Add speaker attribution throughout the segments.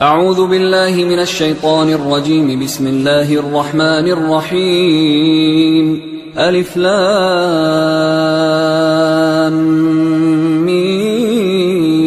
Speaker 1: أعوذ بالله من الشيطان الرجيم. بسم الله الرحمن الرحيم. ألف لام ميم.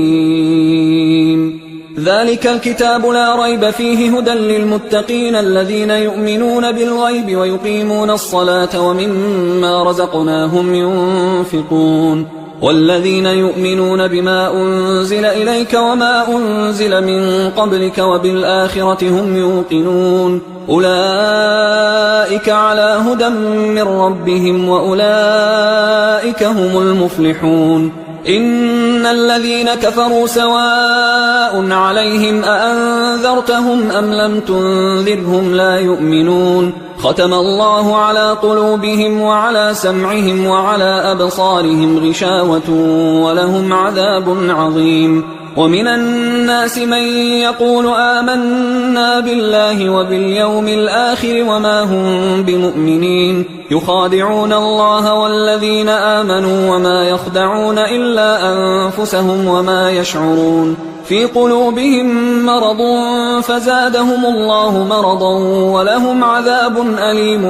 Speaker 1: ذلك الكتاب لا ريب فيه هدى للمتقين الذين يؤمنون بالغيب ويقيمون الصلاة ومما رزقناهم ينفقون والذين يؤمنون بما أنزل إليك وما أنزل من قبلك وبالآخرة هم يوقنون أولئك على هدى من ربهم وأولئك هم المفلحون. إن الذين كفروا سواء عليهم أأنذرتهم أم لم تنذرهم لا يؤمنون ختم الله على قلوبهم وعلى سمعهم وعلى أبصارهم غشاوة ولهم عذاب عظيم. ومن الناس من يقول آمنا بالله وباليوم الآخر وما هم بمؤمنين يخادعون الله والذين آمنوا وما يخدعون إلا أنفسهم وما يشعرون في قلوبهم مرض فزادهم الله مرضا ولهم عذاب أليم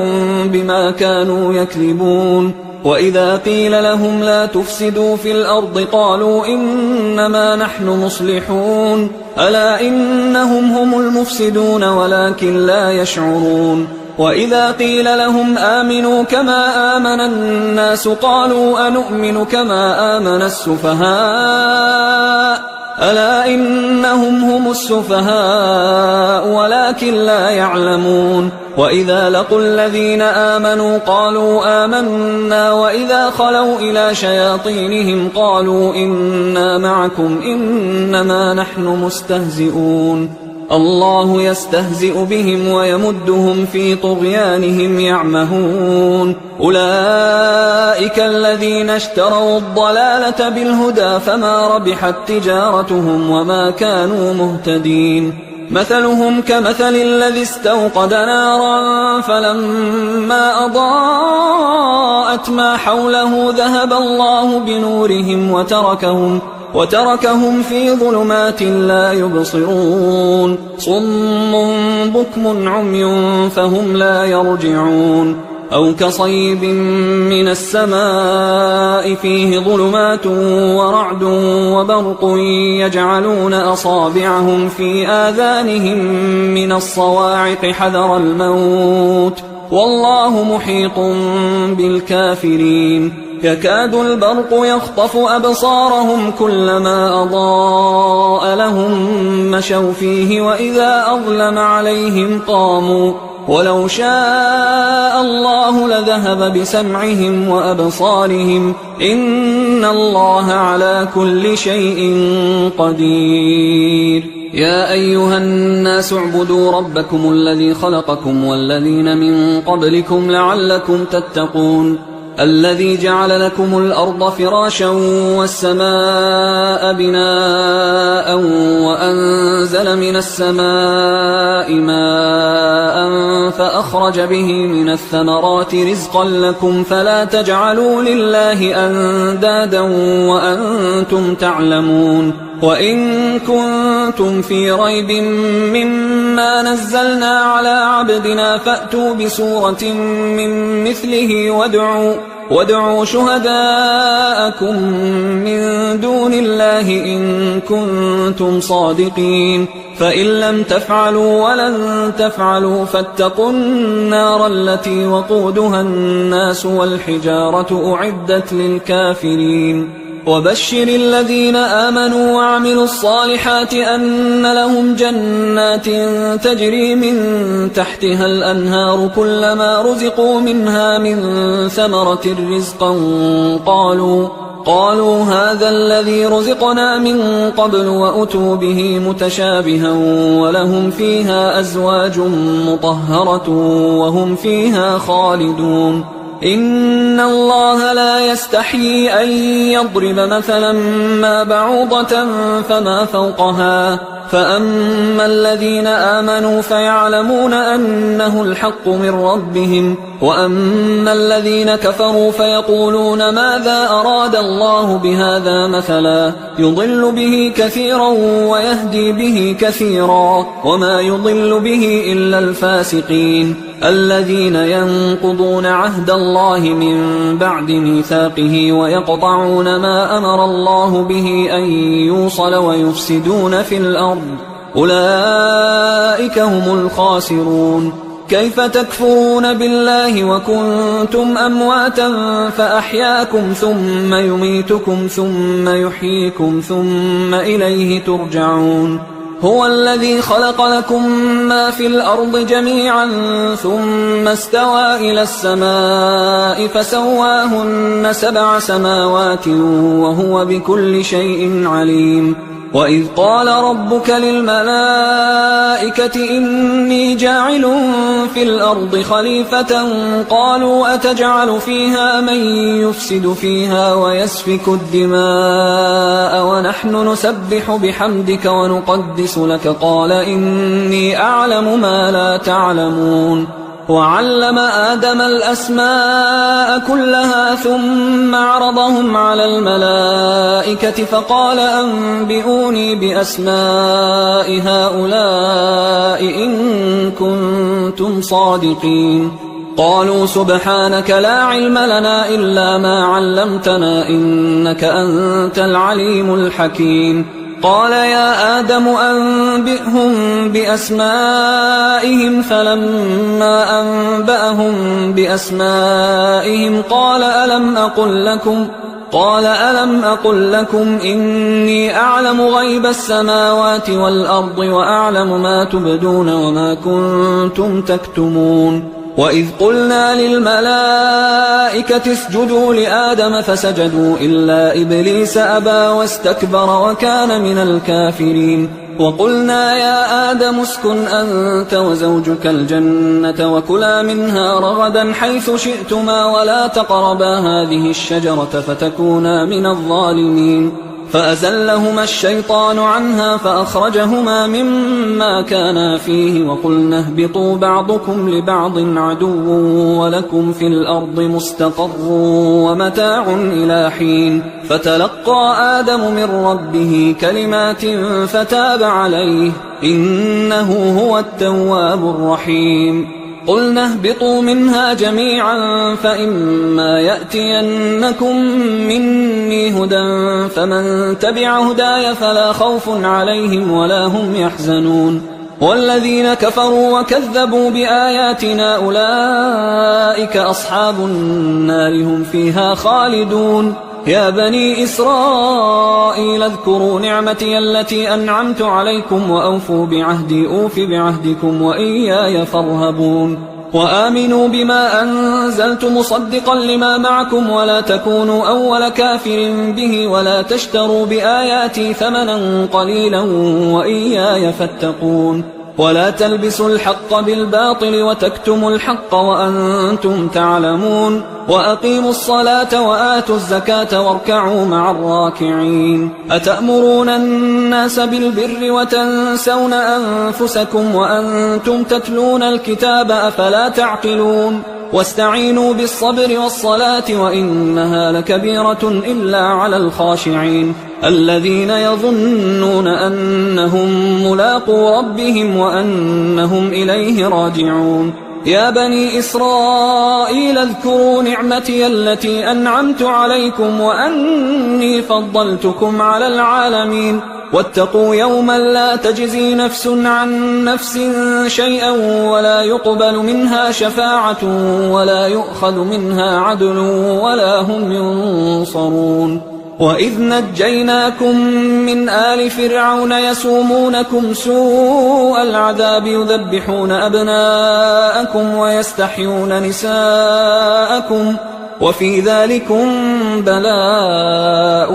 Speaker 1: بما كانوا يكذبون. وإذا قيل لهم لا تفسدوا في الأرض قالوا إنما نحن مصلحون ألا إنهم هم المفسدون ولكن لا يشعرون. وإذا قيل لهم آمنوا كما آمن الناس قالوا أنؤمن كما آمن السفهاء ألا إنهم هم السفهاء ولكن لا يعلمون. وإذا لقوا الذين آمنوا قالوا آمنا وإذا خلوا إلى شياطينهم قالوا إنا معكم إنما نحن مستهزئون الله يستهزئ بهم ويمدهم في طغيانهم يعمهون. أولئك الذين اشتروا الضلالة بالهدى فما ربحت تجارتهم وما كانوا مهتدين. مثلهم كمثل الذي استوقد نارا فلما أضاءت ما حوله ذهب الله بنورهم وتركهم في ظلمات لا يبصرون صم بكم عمي فهم لا يرجعون. أو كصيب من السماء فيه ظلمات ورعد وبرق يجعلون أصابعهم في آذانهم من الصواعق حذر الموت والله محيط بالكافرين. يكاد البرق يخطف أبصارهم كلما أضاء لهم مشوا فيه وإذا أظلم عليهم قاموا ولو شاء الله لذهب بسمعهم وأبصارهم إن الله على كل شيء قدير. يا أيها الناس اعبدوا ربكم الذي خلقكم والذين من قبلكم لعلكم تتقون الذي جعل لكم الأرض فراشا والسماء بناء وأنزل من السماء ماء فأخرج به من الثمرات رزقا لكم فلا تجعلوا لله أندادا وأنتم تعلمون. وإن كنتم في ريب مما نزلنا على عبدنا فأتوا بسورة من مثله وادعوا شهداءكم من دون الله إن كنتم صادقين فإن لم تفعلوا ولن تفعلوا فاتقوا النار التي وقودها الناس والحجارة أعدت للكافرين. وبشر الذين آمنوا وعملوا الصالحات أن لهم جنات تجري من تحتها الأنهار كلما رزقوا منها من ثمرة رزقا قالوا هذا الذي رزقنا من قبل وأتوا به متشابها ولهم فيها أزواج مطهرة وهم فيها خالدون. إن الله لا يستحيي أن يضرب مثلا ما بعوضة فما فوقها فأما الذين آمنوا فيعلمون أنه الحق من ربهم، وأما الذين كفروا فيقولون ماذا أراد الله بهذا مثلا يضل به كثيرا ويهدي به كثيرا، وما يضل به إلا الفاسقين الذين ينقضون عهد الله من بعد ميثاقه ويقطعون ما أمر الله به أن يوصل ويفسدون في الأرض، أولئك هم الخاسرون. كيف تكفرون بالله وكنتم أمواتا فأحياكم ثم يميتكم ثم يحييكم ثم إليه ترجعون. هو الذي خلق لكم ما في الأرض جميعا ثم استوى إلى السماء فسواهن 7 سماوات وهو بكل شيء عليم. وإذ قال ربك للملائكة إني جاعل في الأرض خليفة قالوا أتجعل فيها من يفسد فيها ويسفك الدماء ونحن نسبح بحمدك ونقدس لك قال إني أعلم ما لا تعلمون. وعلم آدم الأسماء كلها ثم عرضهم على الملائكة فقال أنبئوني بأسماء هؤلاء إن كنتم صادقين. قالوا سبحانك لا علم لنا إلا ما علمتنا إنك أنت العليم الحكيم. قال يا آدم أنبئهم بأسمائهم فلما أنبأهم بأسمائهم قال ألم أقل لكم إني أعلم غيب السماوات والأرض وأعلم ما تبدون وما كنتم تكتمون. وإذ قلنا للملائكة اسجدوا لآدم فسجدوا إلا إبليس أبى واستكبر وكان من الكافرين. وقلنا يا آدم اسكن أنت وزوجك الجنة وكلا منها رغدا حيث شئتما ولا تقربا هذه الشجرة فتكونا من الظالمين. فأزلهما الشيطان عنها فأخرجهما مما كانا فيه وقلنا اهبطوا بعضكم لبعض عدو ولكم في الأرض مستقر ومتاع إلى حين. فتلقى آدم من ربه كلمات فتاب عليه إنه هو التواب الرحيم. قلنا اهبطوا منها جميعا فإما يأتينكم مني هدى فمن تبع هداي فلا خوف عليهم ولا هم يحزنون. والذين كفروا وكذبوا بآياتنا أولئك أصحاب النار هم فيها خالدون. يا بني إسرائيل اذكروا نعمتي التي أنعمت عليكم وأوفوا بعهدي أوف بعهدكم وإياي فارهبون. وآمنوا بما أنزلت مصدقا لما معكم ولا تكونوا أول كافر به ولا تشتروا بآياتي ثمنا قليلا وإياي فاتقون. ولا تلبسوا الحق بالباطل وتكتموا الحق وأنتم تعلمون. وأقيموا الصلاة وآتوا الزكاة واركعوا مع الراكعين. أتأمرون الناس بالبر وتنسون أنفسكم وأنتم تتلون الكتاب أفلا تعقلون. واستعينوا بالصبر والصلاة وإنها لكبيرة إلا على الخاشعين الذين يظنون أنهم ملاقو ربهم وأنهم إليه راجعون. يا بني إسرائيل اذكروا نعمتي التي أنعمت عليكم وأني فضلتكم على العالمين. واتقوا يوما لا تجزي نفس عن نفس شيئا ولا يقبل منها شفاعة ولا يؤخذ منها عدل ولا هم ينصرون. وإذ نجيناكم من آل فرعون يسومونكم سوء العذاب يذبحون أبناءكم ويستحيون نساءكم وفي ذلكم بلاء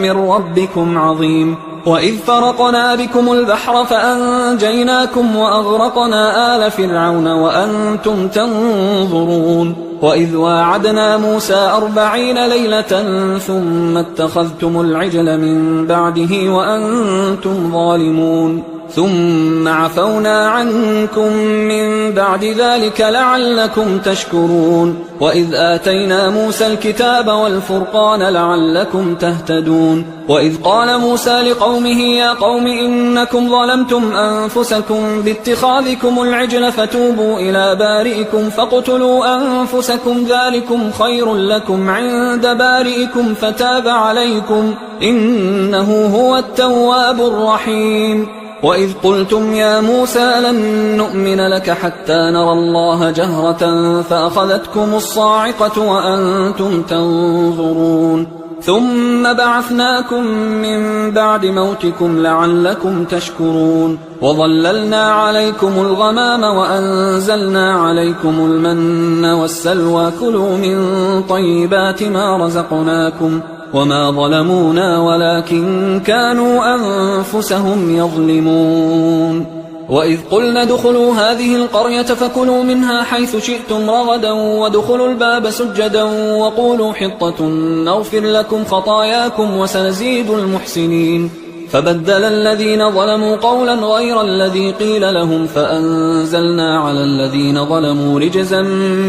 Speaker 1: من ربكم عظيم. وإذ فرقنا بكم البحر فأنجيناكم وأغرقنا آل فرعون وأنتم تنظرون. وإذ واعدنا موسى 40 ليلة ثم اتخذتم العجل من بعده وأنتم ظالمون. ثم عفونا عنكم من بعد ذلك لعلكم تشكرون وإذ آتينا موسى الكتاب والفرقان لعلكم تهتدون وإذ قال موسى لقومه يا قوم إنكم ظلمتم أنفسكم باتخاذكم العجل فتوبوا إلى بارئكم فاقتلوا أنفسكم ذلكم خير لكم عند بارئكم فتاب عليكم إنه هو التواب الرحيم وإذ قلتم يا موسى لن نؤمن لك حتى نرى الله جهرة فأخذتكم الصاعقة وأنتم تنظرون ثم بعثناكم من بعد موتكم لعلكم تشكرون وظللنا عليكم الغمام وأنزلنا عليكم المن والسلوى كلوا من طيبات ما رزقناكم وما ظلمونا ولكن كانوا أنفسهم يظلمون وإذ قلنا ادخلوا هذه القرية فكلوا منها حيث شئتم رغدا وادخلوا الباب سجدا وقولوا حطة نغفر لكم خطاياكم وسنزيد المحسنين فبدل الذين ظلموا قولا غير الذي قيل لهم فأنزلنا على الذين ظلموا رجزا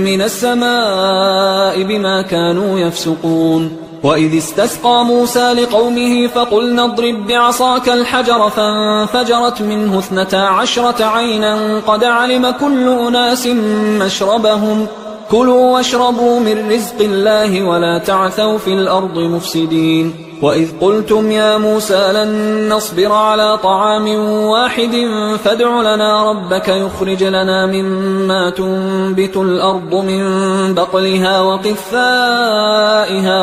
Speaker 1: من السماء بما كانوا يفسقون وإذ استسقى موسى لقومه فقلنا اضرب بعصاك الحجر فانفجرت منه 12 عينا قد علم كل أناس مشربهم كلوا واشربوا من رزق الله ولا تعثوا في الأرض مفسدين وإذ قلتم يا موسى لن نصبر على طعام واحد فادع لنا ربك يخرج لنا مما تنبت الأرض من بقلها وقثائها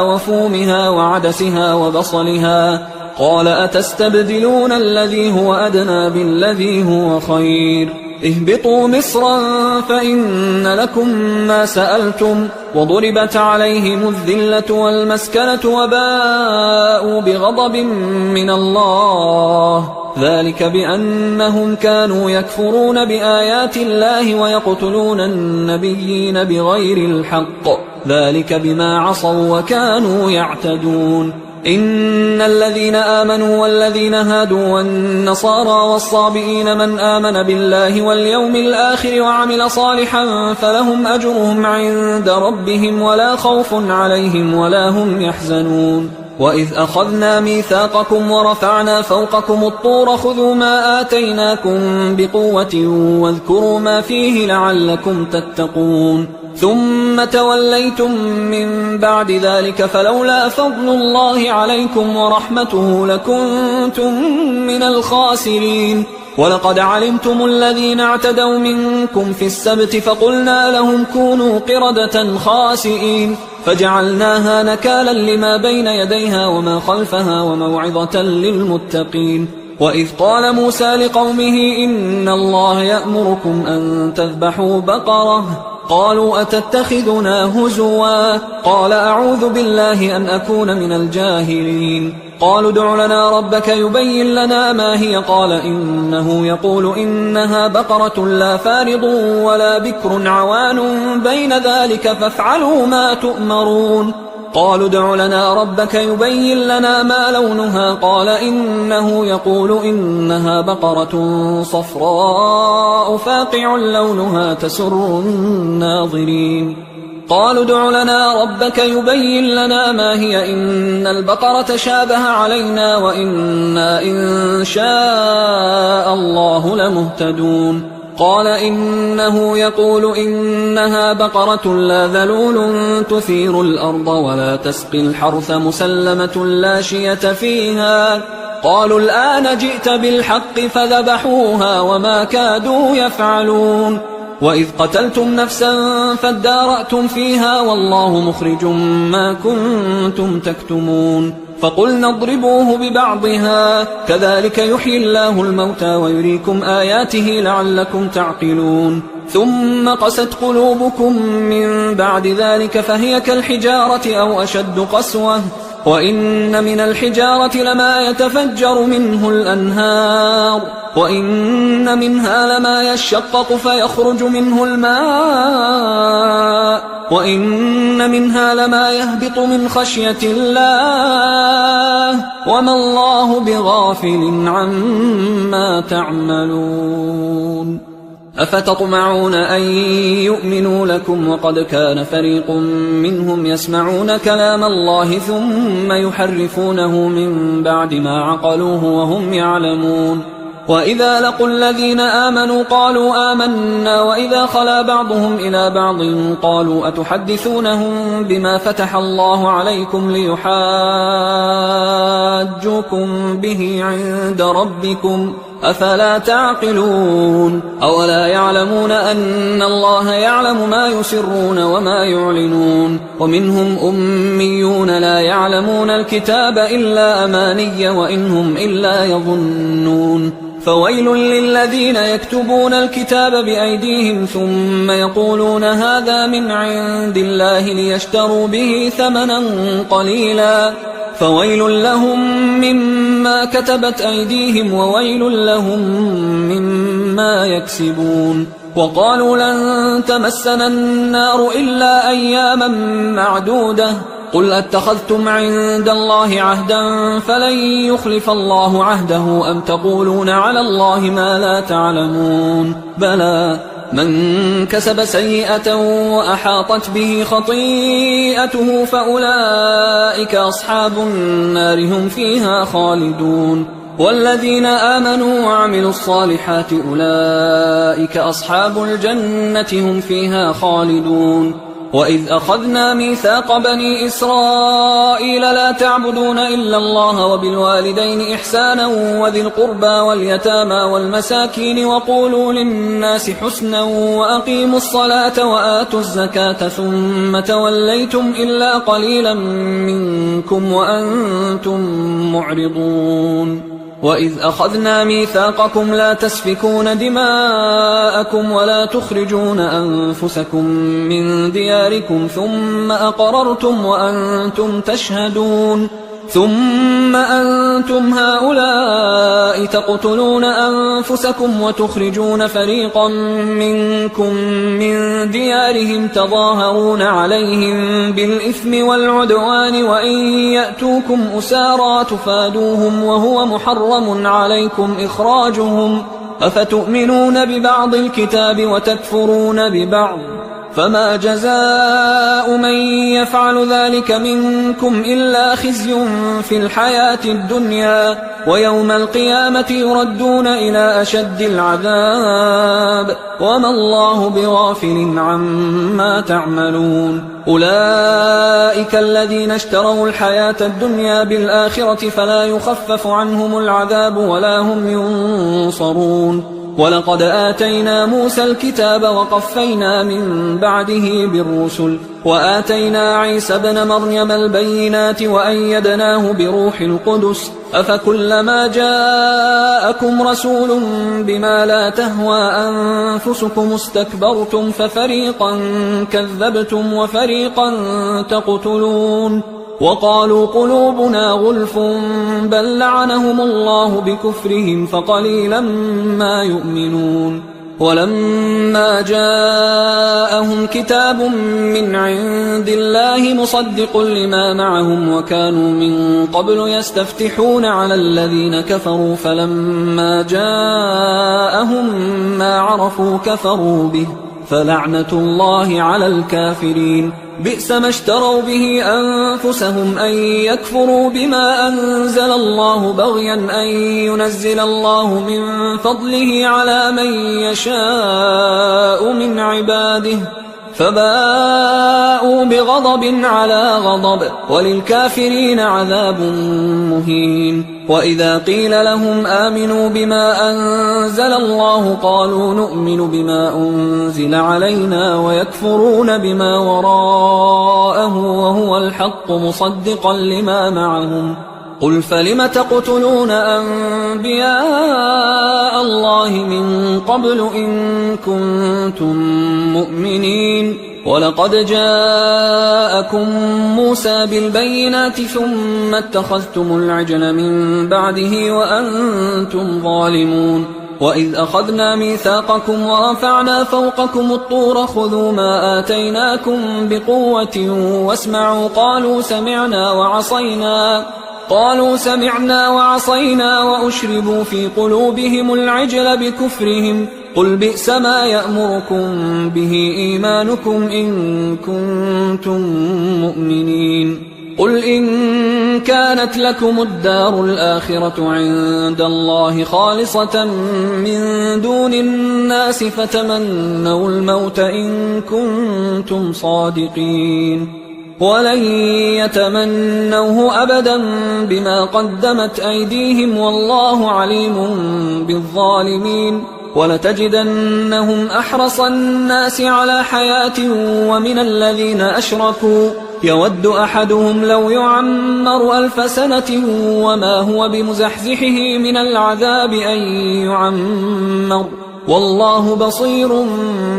Speaker 1: وفومها وعدسها وبصلها قال أتستبدلون الذي هو أدنى بالذي هو خير اهبطوا مصرا فإن لكم ما سألتم وضربت عليهم الذلة والمسكنة وباءوا بغضب من الله ذلك بأنهم كانوا يكفرون بآيات الله ويقتلون النبيين بغير الحق ذلك بما عصوا وكانوا يعتدون إن الذين آمنوا والذين هادوا والنصارى والصابئين من آمن بالله واليوم الآخر وعمل صالحا فلهم أجرهم عند ربهم ولا خوف عليهم ولا هم يحزنون وإذ أخذنا ميثاقكم ورفعنا فوقكم الطور خذوا ما آتيناكم بقوة واذكروا ما فيه لعلكم تتقون ثم توليتم من بعد ذلك فلولا فضل الله عليكم ورحمته لكنتم من الخاسرين ولقد علمتم الذين اعتدوا منكم في السبت فقلنا لهم كونوا قردة خاسئين فجعلناها نكالا لما بين يديها وما خلفها وموعظة للمتقين وإذ قال موسى لقومه إن الله يأمركم أن تذبحوا بقرة قالوا أتتخذنا هزوا قال أعوذ بالله أن أكون من الجاهلين قالوا ادع لنا ربك يبين لنا ما هي قال إنه يقول إنها بقرة لا فارض ولا بكر عوان بين ذلك فافعلوا ما تؤمرون قالوا ادع لنا ربك يبين لنا ما لونها قال إنه يقول إنها بقرة صفراء فاقع لونها تسر الناظرين قالوا ادع لنا ربك يبين لنا ما هي إن البقرة شابه علينا وإنا إن شاء الله لمهتدون قال إنه يقول إنها بقرة لا ذلول تثير الأرض ولا تسقي الحرث مسلمة لا شية فيها قالوا الآن جئت بالحق فذبحوها وما كادوا يفعلون وإذ قتلتم نفسا فادارأتم فيها والله مخرج ما كنتم تكتمون فقلنا اضربوه ببعضها كذلك يحيي الله الموتى ويريكم آياته لعلكم تعقلون ثم قست قلوبكم من بعد ذلك فهي كالحجارة أو أشد قسوة وإن من الحجارة لما يتفجر منه الأنهار وإن منها لما يشقق فيخرج منه الماء وإن منها لما يهبط من خشية الله وما الله بغافل عما تعملون أفتطمعون أن يؤمنوا لكم وقد كان فريق منهم يسمعون كلام الله ثم يحرفونه من بعد ما عقلوه وهم يعلمون وإذا لقوا الذين آمنوا قالوا آمنا وإذا خلا بعضهم إلى بعض قالوا أتحدثونهم بما فتح الله عليكم ليحاجوكم به عند ربكم أفلا تعقلون أولا يعلمون أن الله يعلم ما يسرون وما يعلنون ومنهم أميون لا يعلمون الكتاب إلا أماني وإنهم إلا يظنون فويل للذين يكتبون الكتاب بأيديهم ثم يقولون هذا من عند الله ليشتروا به ثمنا قليلا فويل لهم مما كتبت أيديهم وويل لهم مما يكسبون وقالوا لن تمسنا النار إلا أياما معدودة قل أتخذتم عند الله عهدا فلن يخلف الله عهده أم تقولون على الله ما لا تعلمون بلى من كسب سيئة وأحاطت به خطيئته فأولئك أصحاب النار هم فيها خالدون والذين آمنوا وعملوا الصالحات أولئك أصحاب الجنة هم فيها خالدون وإذ أخذنا ميثاق بني إسرائيل لا تعبدون إلا الله وبالوالدين إحسانا وذي القربى واليتامى والمساكين وقولوا للناس حسنا وأقيموا الصلاة وآتوا الزكاة ثم توليتم إلا قليلا منكم وأنتم معرضون وإذ أخذنا ميثاقكم لا تسفكون دماءكم ولا تخرجون أنفسكم من دياركم ثم أقررتم وأنتم تشهدون ثم أنتم هؤلاء تقتلون أنفسكم وتخرجون فريقا منكم من ديارهم تظاهرون عليهم بالإثم والعدوان وإن يأتوكم أسارى تفادوهم وهو محرم عليكم إخراجهم أفتؤمنون ببعض الكتاب وتكفرون ببعض فما جزاء من يفعل ذلك منكم إلا خزي في الحياة الدنيا ويوم القيامة يردون إلى أشد العذاب وما الله بغافل عما تعملون أولئك الذين اشتروا الحياة الدنيا بالآخرة فلا يخفف عنهم العذاب ولا هم ينصرون ولقد آتينا موسى الكتاب وقفينا من بعده بالرسل وآتينا عيسى ابن مريم البينات وأيدناه بروح القدس أفكلما جاءكم رسول بما لا تهوى أنفسكم استكبرتم ففريقا كذبتم وفريقا تقتلون وقالوا قلوبنا غلف بل لعنهم الله بكفرهم فقليلا ما يؤمنون ولما جاءهم كتاب من عند الله مصدق لما معهم وكانوا من قبل يستفتحون على الذين كفروا فلما جاءهم ما عرفوا كفروا به فلعنة الله على الكافرين بئس ما اشتروا به أنفسهم أن يكفروا بما أنزل الله بغيا أن ينزل الله من فضله على من يشاء من عباده فباءوا بغضب على غضب وللكافرين عذاب مهين وإذا قيل لهم آمنوا بما أنزل الله قالوا نؤمن بما أنزل علينا ويكفرون بما وراءه وهو الحق مصدقا لما معهم قل فلم تقتلون أنبياء الله من قبل إن كنتم مؤمنين ولقد جاءكم موسى بالبينات ثم اتخذتم العجل من بعده وأنتم ظالمون وإذ أخذنا ميثاقكم ورفعنا فوقكم الطور خذوا ما آتيناكم بقوة واسمعوا قالوا سمعنا وعصينا وأشربوا في قلوبهم العجل بكفرهم قل بئس ما يأمركم به إيمانكم إن كنتم مؤمنين قل إن كانت لكم الدار الآخرة عند الله خالصة من دون الناس فتمنوا الموت إن كنتم صادقين ولن يتمنوه أبدا بما قدمت أيديهم والله عليم بالظالمين ولتجدنهم أحرص الناس على حياة ومن الذين أشركوا يود أحدهم لو يعمر 1000 سنة وما هو بمزحزحه من العذاب أن يعمر والله بصير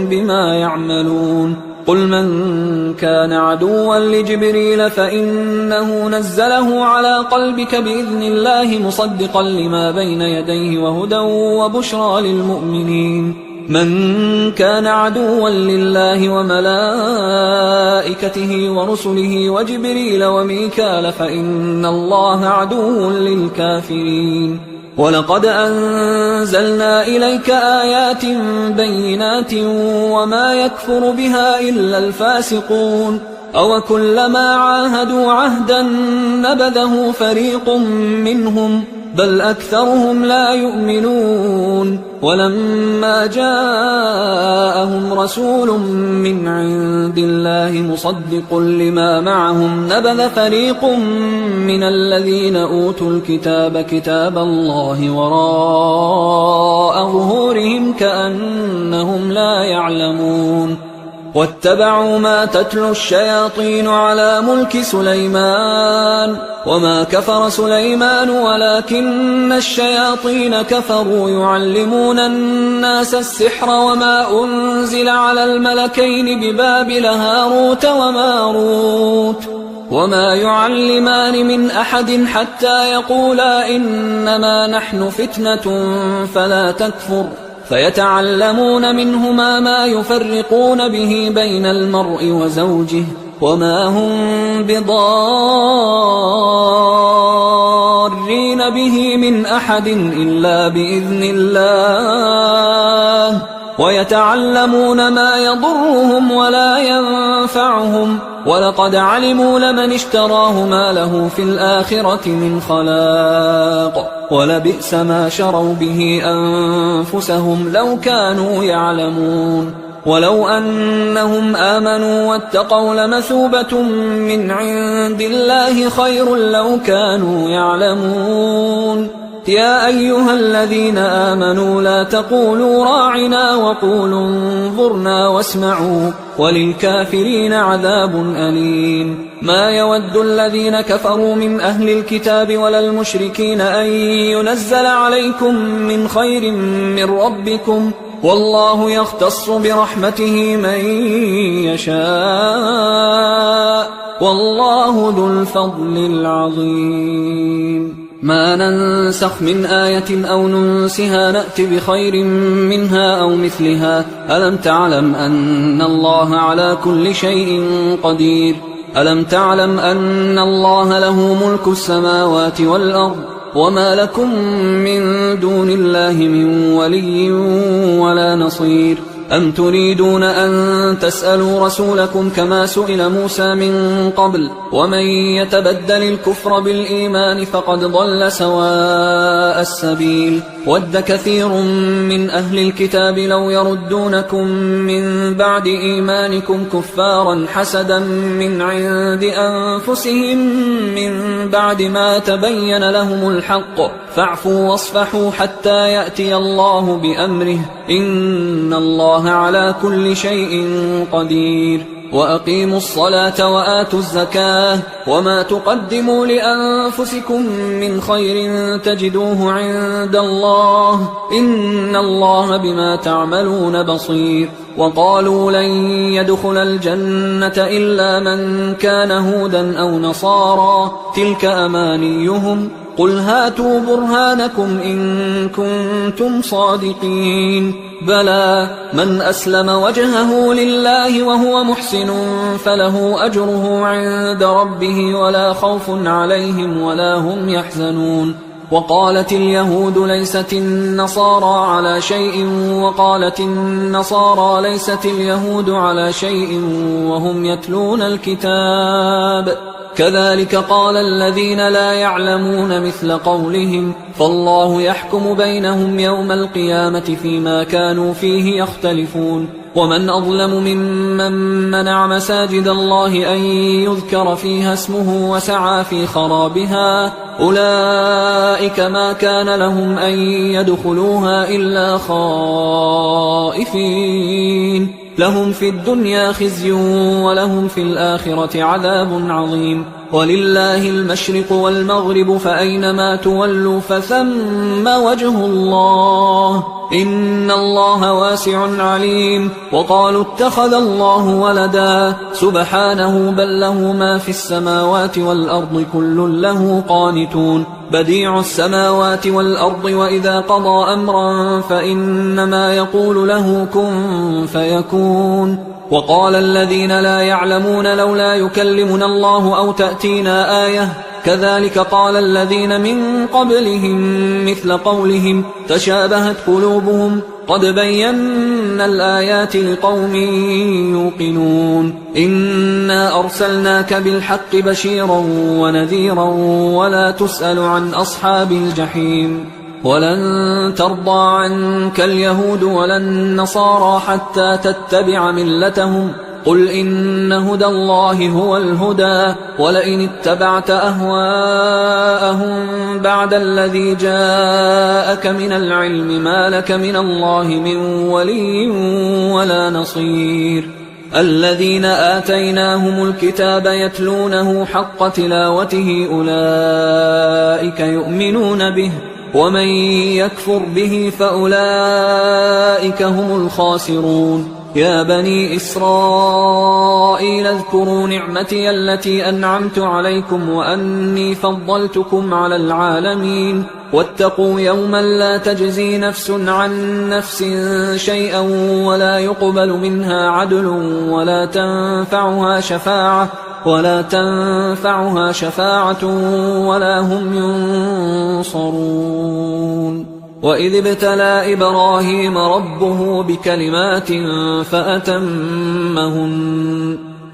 Speaker 1: بما يعملون قل من كان عدوا لجبريل فإنه نزله على قلبك بإذن الله مصدقا لما بين يديه وهدى وبشرى للمؤمنين من كان عدوا لله وملائكته ورسله وجبريل وميكال فإن الله عدو للكافرين ولقد أنزلنا إليك آيات بينات وما يكفر بها إلا الفاسقون أوكلما عاهدوا عهدا نبذه فريق منهم بل أكثرهم لا يؤمنون ولما جاءهم رسول من عند الله مصدق لما معهم نبذ فريق من الذين أوتوا الكتاب كتاب الله وراء ظهورهم كأنهم لا يعلمون واتبعوا ما تتلو الشياطين على ملك سليمان وما كفر سليمان ولكن الشياطين كفروا يعلمون الناس السحر وما أنزل على الملكين ببابل هاروت وماروت وما يعلمان من أحد حتى يقولا إنما نحن فتنة فلا تكفر فيتعلمون منهما ما يفرقون به بين المرء وزوجه وما هم بضارين به من أحد إلا بإذن الله ويتعلمون ما يضرهم ولا ينفعهم ولقد علموا لمن اشتراه ما له في الآخرة من خلاق ولبئس ما شروا به أنفسهم لو كانوا يعلمون ولو أنهم آمنوا واتقوا لمثوبة من عند الله خير لو كانوا يعلمون يا أيها الذين آمنوا لا تقولوا راعنا وقولوا انظرنا واسمعوا وللكافرين عذاب أليم ما يود الذين كفروا من أهل الكتاب ولا المشركين أن ينزل عليكم من خير من ربكم والله يختص برحمته من يشاء والله ذو الفضل العظيم ما ننسخ من آية أو ننسها نأت بخير منها أو مثلها ألم تعلم أن الله على كل شيء قدير ألم تعلم أن الله له ملك السماوات والأرض وما لكم من دون الله من ولي ولا نصير أم تريدون أن تسألوا رسولكم كما سئل موسى من قبل ومن يتبدل الكفر بالإيمان فقد ضل سواء السبيل ود كثير من أهل الكتاب لو يردونكم من بعد إيمانكم كفارا حسدا من عند أنفسهم من بعد ما تبين لهم الحق فاعفوا واصفحوا حتى يأتي الله بأمره إن الله على كل شيء قدير وأقيموا الصلاة وآتوا الزكاة وما تقدموا لأنفسكم من خير تجدوه عند الله إن الله بما تعملون بصير وقالوا لن يدخل الجنة إلا من كان هودا أو نصارى تلك أمانيهم قل هاتوا برهانكم إن كنتم صادقين بلى من أسلم وجهه لله وهو محسن فله أجره عند ربه ولا خوف عليهم ولا هم يحزنون وقالت اليهود ليست النصارى على شيء وقالت النصارى ليست اليهود على شيء وهم يتلون الكتاب كذلك قال الذين لا يعلمون مثل قولهم فالله يحكم بينهم يوم القيامة فيما كانوا فيه يختلفون ومن أظلم ممن منع مساجد الله أن يذكر فيها اسمه وسعى في خرابها أولئك ما كان لهم أن يدخلوها إلا خائفين لهم في الدنيا خزي ولهم في الآخرة عذاب عظيم ولله المشرق والمغرب فأينما تولوا فثم وجه الله إن الله واسع عليم وقالوا اتخذ الله ولدا سبحانه بل له ما في السماوات والأرض كل له قانتون بديع السماوات والأرض وإذا قضى أمرا فإنما يقول له كن فيكون وقال الذين لا يعلمون لولا يكلمنا الله أو تأتينا آية كذلك قال الذين من قبلهم مثل قولهم تشابهت قلوبهم قد بينا الآيات لقوم يوقنون إنا أرسلناك بالحق بشيرا ونذيرا ولا تسأل عن أصحاب الجحيم ولن ترضى عنك اليهود ولا النصارى حتى تتبع ملتهم قل إن هدى الله هو الهدى ولئن اتبعت أهواءهم بعد الذي جاءك من العلم ما لك من الله من ولي ولا نصير الذين آتيناهم الكتاب يتلونه حق تلاوته أولئك يؤمنون به ومن يكفر به فأولئك هم الخاسرون يا بني إسرائيل اذكروا نعمتي التي أنعمت عليكم وأني فضلتكم على العالمين واتقوا يوما لا تجزي نفس عن نفس شيئا ولا يقبل منها عدل ولا تنفعها شفاعة ولا هم ينصرون وإذ ابتلى إبراهيم ربه بكلمات فأتمهن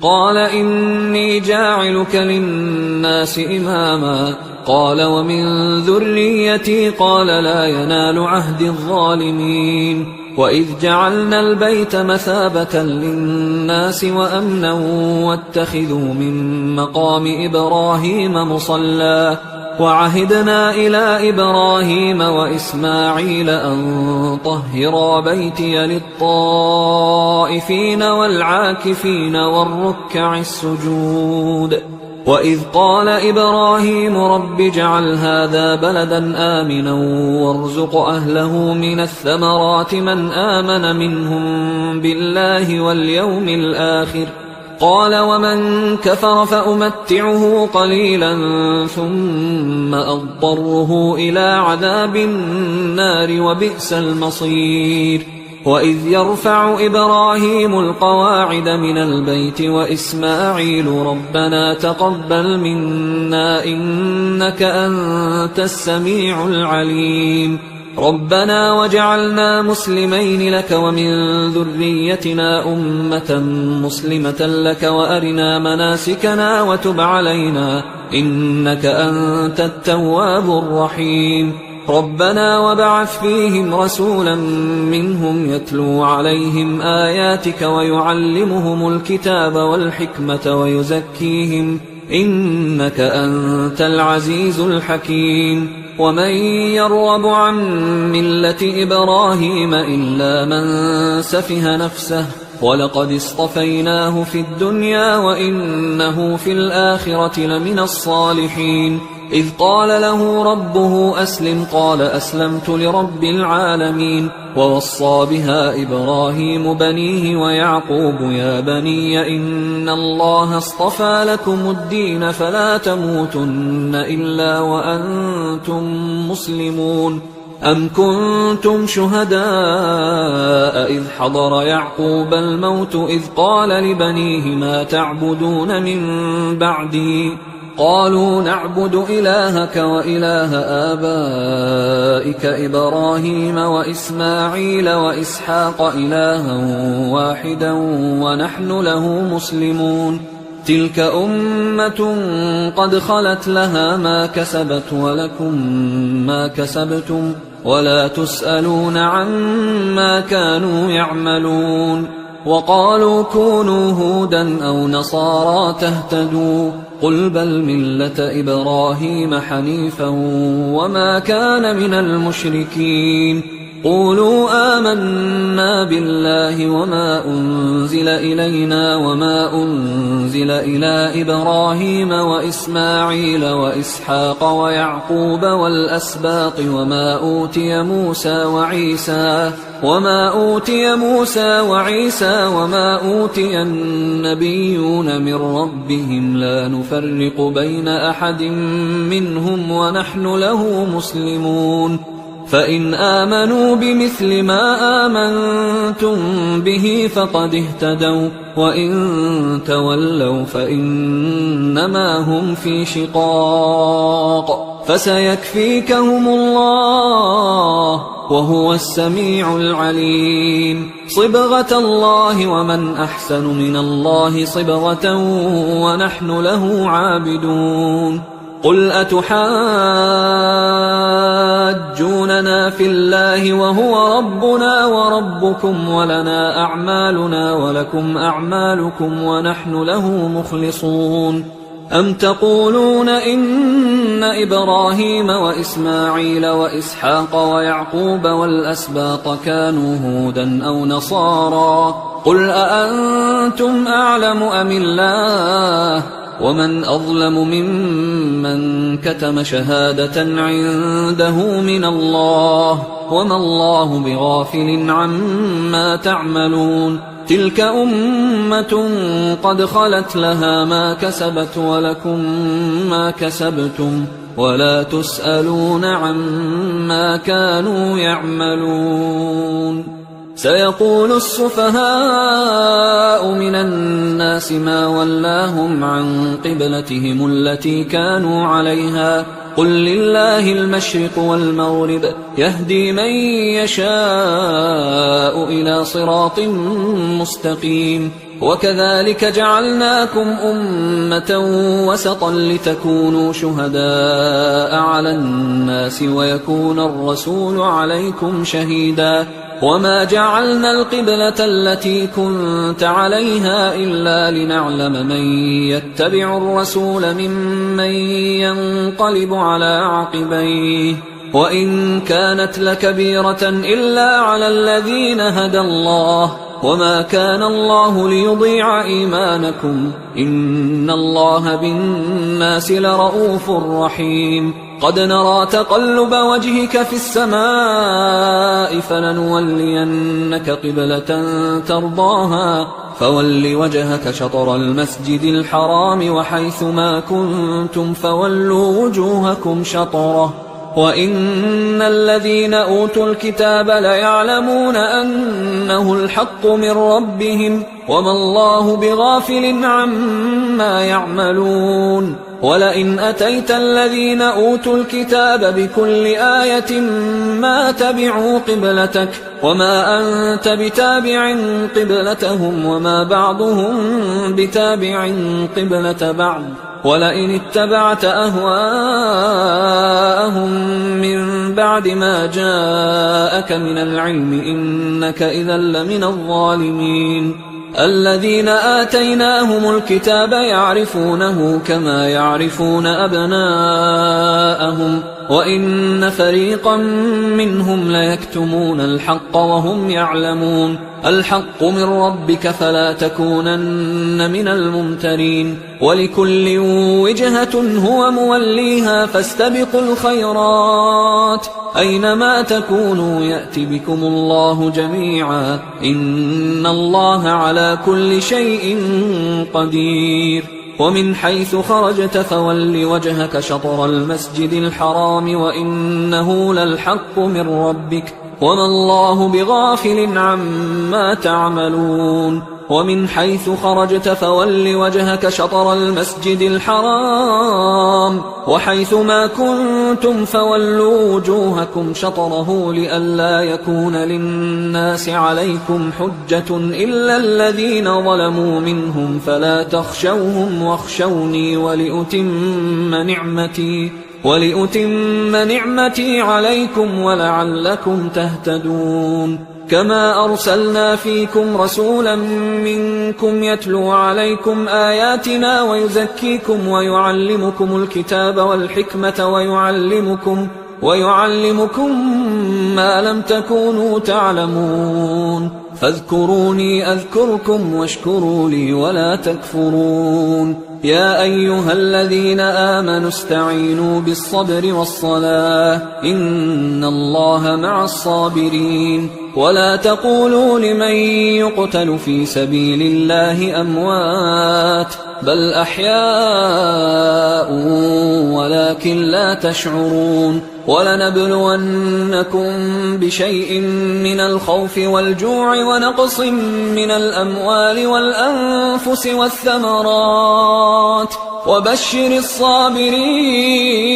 Speaker 1: قال إني جاعلك للناس إماما قال ومن ذريتي قال لا ينال عهد الظالمين وإذ جعلنا البيت مثابة للناس وأمنا واتخذوا من مقام إبراهيم مصلى وعهدنا إلى إبراهيم وإسماعيل أن طهرا بيتي للطائفين والعاكفين والركع السجود وإذ قال إبراهيم رب اجعل هذا بلدا آمنا وارزق أهله من الثمرات من آمن منهم بالله واليوم الآخر قال ومن كفر فأمتعه قليلا ثم أضطره إلى عذاب النار وبئس المصير وإذ يرفع إبراهيم القواعد من البيت وإسماعيل ربنا تقبل منا إنك أنت السميع العليم ربنا وجعلنا مسلمين لك ومن ذريتنا أمة مسلمة لك وأرنا مناسكنا وتب علينا إنك أنت التواب الرحيم ربنا وبعث فيهم رسولا منهم يتلو عليهم آياتك ويعلمهم الكتاب والحكمة ويزكيهم إنك أنت العزيز الحكيم ومن يرغب عن ملة إبراهيم إلا من سفه نفسه ولقد اصطفيناه في الدنيا وإنه في الآخرة لمن الصالحين إذ قال له ربه أسلم قال أسلمت لرب العالمين. ووصى بها إبراهيم بنيه ويعقوب يا بني إن الله اصطفى لكم الدين فلا تموتن إلا وأنتم مسلمون. أم كنتم شهداء إذ حضر يعقوب الموت إذ قال لبنيه ما تعبدون من بعدي قالوا نعبد إلهك وإله آبائك إبراهيم وإسماعيل وإسحاق إلها واحدا ونحن له مسلمون. تلك أمة قد خلت لها ما كسبت ولكم ما كسبتم ولا تسألون عما كانوا يعملون. وقالوا كونوا هودا أو نصارى تهتدوا قل بل ملة إبراهيم حنيفا وما كان من المشركين. قولوا آمنا بالله وما أنزل إلينا وما أنزل إلى إبراهيم وإسماعيل وإسحاق ويعقوب والأسباط وما أوتي موسى وعيسى وما أوتي النبيون من ربهم لا نفرق بين أحد منهم ونحن له مسلمون. فإن آمنوا بمثل ما آمنتم به فقد اهتدوا وإن تولوا فإنما هم في شقاق فسيكفيكهم الله وهو السميع العليم. صبغة الله ومن أحسن من الله صبغة ونحن له عابدون. قل أتحاجوننا في الله وهو ربنا وربكم ولنا أعمالنا ولكم أعمالكم ونحن له مخلصون. أم تقولون إن إبراهيم وإسماعيل وإسحاق ويعقوب والأسباط كانوا هودا أو نصارى قل أأنتم أعلم أم الله ومن أظلم ممن كتم شهادة عنده من الله وما الله بغافل عما تعملون. تلك أمة قد خلت لها ما كسبت ولكم ما كسبتم ولا تسألون عما كانوا يعملون. سيقول السفهاء من الناس ما ولاهم عن قبلتهم التي كانوا عليها قل لله المشرق والمغرب يهدي من يشاء إلى صراط مستقيم. وكذلك جعلناكم أمة وسطا لتكونوا شهداء على الناس ويكون الرسول عليكم شهيدا. وما جعلنا القبلة التي كنت عليها إلا لنعلم من يتبع الرسول ممن ينقلب على عقبيه وإن كانت لكبيرة إلا على الذين هدى الله وما كان الله ليضيع إيمانكم إن الله بالناس لرؤوف رحيم. قد نرى تقلب وجهك في السماء فلنولينك قبلة ترضاها فول وجهك شطر المسجد الحرام وحيث ما كنتم فولوا وجوهكم شطره وإن الذين أوتوا الكتاب ليعلمون أنه الحق من ربهم وما الله بغافل عما يعملون. ولئن أتيت الذين أوتوا الكتاب بكل آية ما تبعوا قبلتك وما أنت بتابع قبلتهم وما بعضهم بتابع قبلة بعض ولئن اتبعت أهواءهم من بعد ما جاءك من العلم إنك إذا لمن الظالمين. الذين آتيناهم الكتاب يعرفونه كما يعرفون أبناءهم وإن فريقا منهم ليكتمون الحق وهم يعلمون الحق من ربك فلا تكونن من الممترين ولكل وجهة هو موليها فاستبقوا الخيرات أينما تكونوا يأت بكم الله جميعا إن الله على كل شيء قدير ومن حيث خرجت فول وجهك شطر المسجد الحرام وإنه للحق من ربك وما الله بغافل عما تعملون ومن حيث خرجت فول وجهك شطر المسجد الحرام وحيث ما كنتم فولوا وجوهكم شطره لئلا يكون للناس عليكم حجة إلا الذين ظلموا منهم فلا تخشوهم واخشوني ولأتم نعمتي عليكم ولعلكم تهتدون كما أرسلنا فيكم رسولا منكم يتلو عليكم آياتنا ويزكيكم ويعلمكم الكتاب والحكمة ويعلمكم ما لم تكونوا تعلمون فاذكروني أذكركم واشكروا لي ولا تكفرون يا أيها الذين آمنوا استعينوا بالصبر والصلاة إن الله مع الصابرين ولا تقولوا لمن يقتل في سبيل الله أموات بل أحياء ولكن لا تشعرون ولنبلونكم بشيء من الخوف والجوع ونقص من الأموال والأنفس والثمرات وبشر الصابرين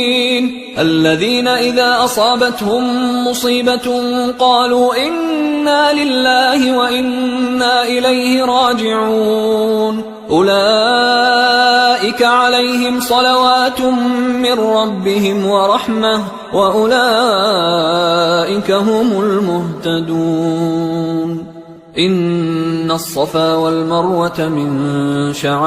Speaker 1: الذين إذا أصابتهم مصيبة قالوا إنا لله وإنا إليه راجعون أولئك عليهم صلوات من ربهم ورحمة وأولئك هم المهتدون إن الصفا والمروة من شعائر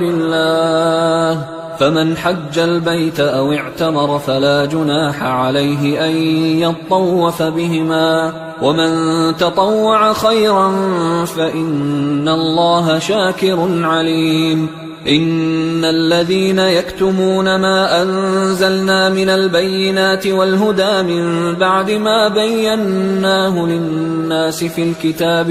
Speaker 1: الله فمن حج البيت أو اعتمر فلا جناح عليه أن يطوف بهما ومن تطوع خيرا فإن الله شاكر عليم إن الذين يكتمون ما أنزلنا من البينات والهدى من بعد ما بيناه للناس في الكتاب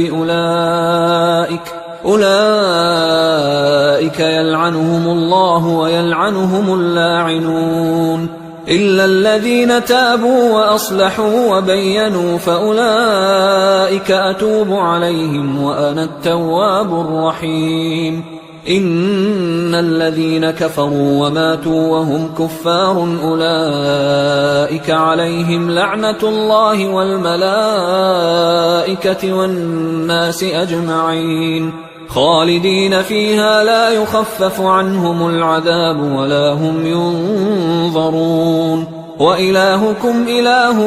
Speaker 1: أولئك يلعنهم الله ويلعنهم اللاعنون إلا الذين تابوا وأصلحوا وبينوا فأولئك أتوب عليهم وأنا التواب الرحيم إن الذين كفروا وماتوا وهم كفار أولئك عليهم لعنة الله والملائكة والناس أجمعين خالدين فيها لا يخفف عنهم العذاب ولا هم ينظرون وإلهكم إله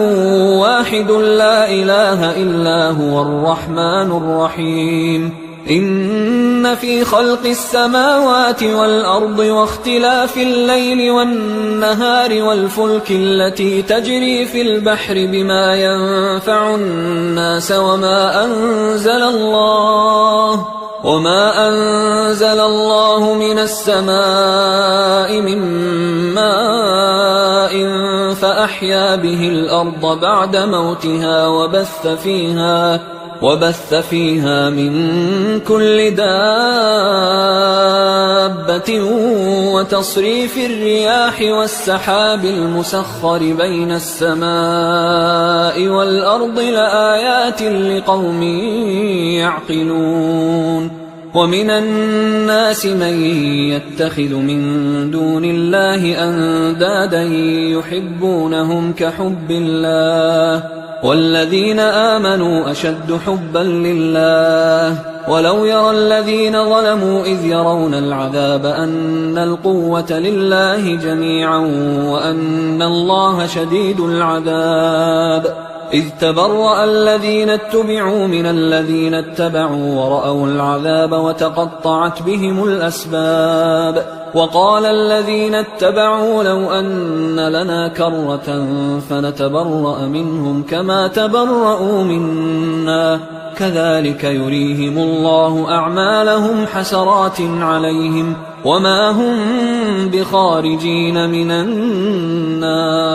Speaker 1: واحد لا إله إلا هو الرحمن الرحيم إن في خلق السماوات والأرض واختلاف الليل والنهار والفلك التي تجري في البحر بما ينفع الناس وما أنزل الله من السماء من ماء فأحيا به الأرض بعد موتها وبث فيها من كل دابة وتصريف الرياح والسحاب المسخر بين السماء والأرض لآيات لقوم يعقلون ومن الناس من يتخذ من دون الله أندادا يحبونهم كحب الله والذين آمنوا أشد حبا لله ولو يرى الذين ظلموا إذ يرون العذاب أن القوة لله جميعا وأن الله شديد العذاب إذ تبرأ الذين اتبعوا من الذين اتبعوا ورأوا العذاب وتقطعت بهم الأسباب وقال الذين اتبعوا لو أن لنا كرة فنتبرأ منهم كما تبرأوا منا كذلك يريهم الله أعمالهم حسرات عليهم وما هم بخارجين من النار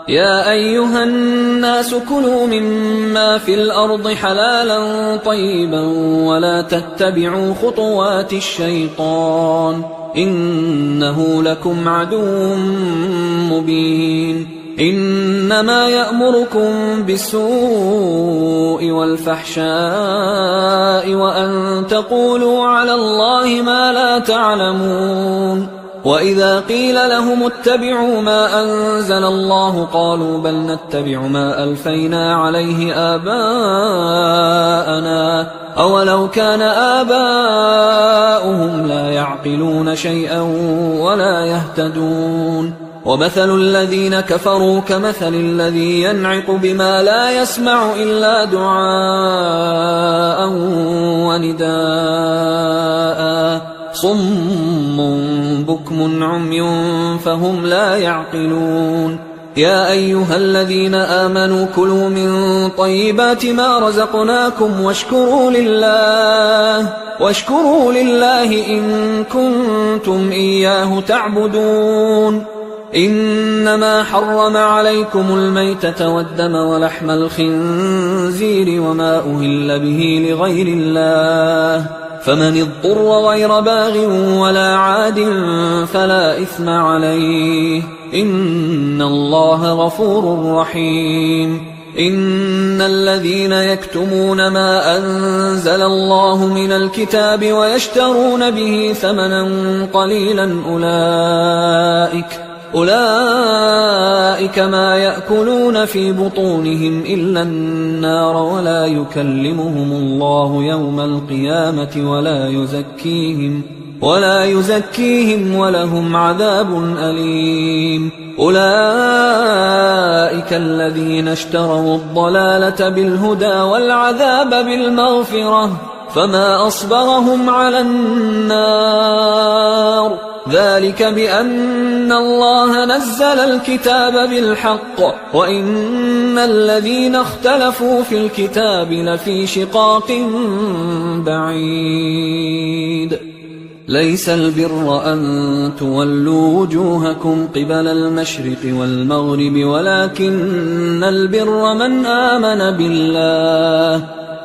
Speaker 1: يا أيها الناس كلوا مما في الأرض حلالا طيبا ولا تتبعوا خطوات الشيطان إنه لكم عدو مبين إنما يأمركم بالسوء والفحشاء وأن تقولوا على الله ما لا تعلمون وإذا قيل لهم اتبعوا ما أنزل الله قالوا بل نتبع ما ألفينا عليه آباءنا أولو كان آباؤهم لا يعقلون شيئا ولا يهتدون ومثل الذين كفروا كمثل الذي ينعق بما لا يسمع إلا دعاء ونداء صم بكم عمي فهم لا يعقلون يا أيها الذين آمنوا كلوا من طيبات ما رزقناكم واشكروا لله إن كنتم إياه تعبدون إنما حرم عليكم الميتة والدم ولحم الخنزير وما أهل به لغير الله فمن اضطر غير باغ ولا عاد فلا إثم عليه إن الله غفور رحيم إن الذين يكتمون ما أنزل الله من الكتاب ويشترون به ثمنا قليلا أولئك ما يأكلون في بطونهم إلا النار ولا يكلمهم الله يوم القيامة ولا يزكيهم ولهم عذاب أليم أولئك الذين اشتروا الضلالة بالهدى والعذاب بالمغفرة فما أصبرهم على النار ذلك بأن الله نزل الكتاب بالحق وإن الذين اختلفوا في الكتاب لفي شقاق بعيد ليس البر أن تولوا وجوهكم قبل المشرق والمغرب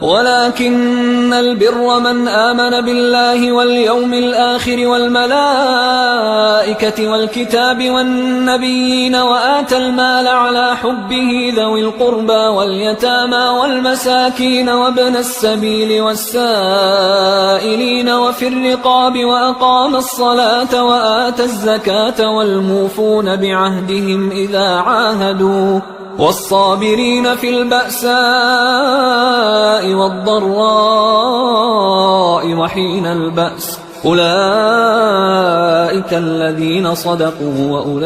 Speaker 1: ولكن البر من آمن بالله واليوم الآخر والملائكة والكتاب والنبيين وآتى المال على حبه ذوي القربى واليتامى والمساكين وابن السبيل والسائلين وفي الرقاب وأقام الصلاة وآتى الزكاة والموفون بعهدهم إذا عاهدوا والصابرين في البأساء والضراء وحين البأس أولئك الذين صدقوا وأولئك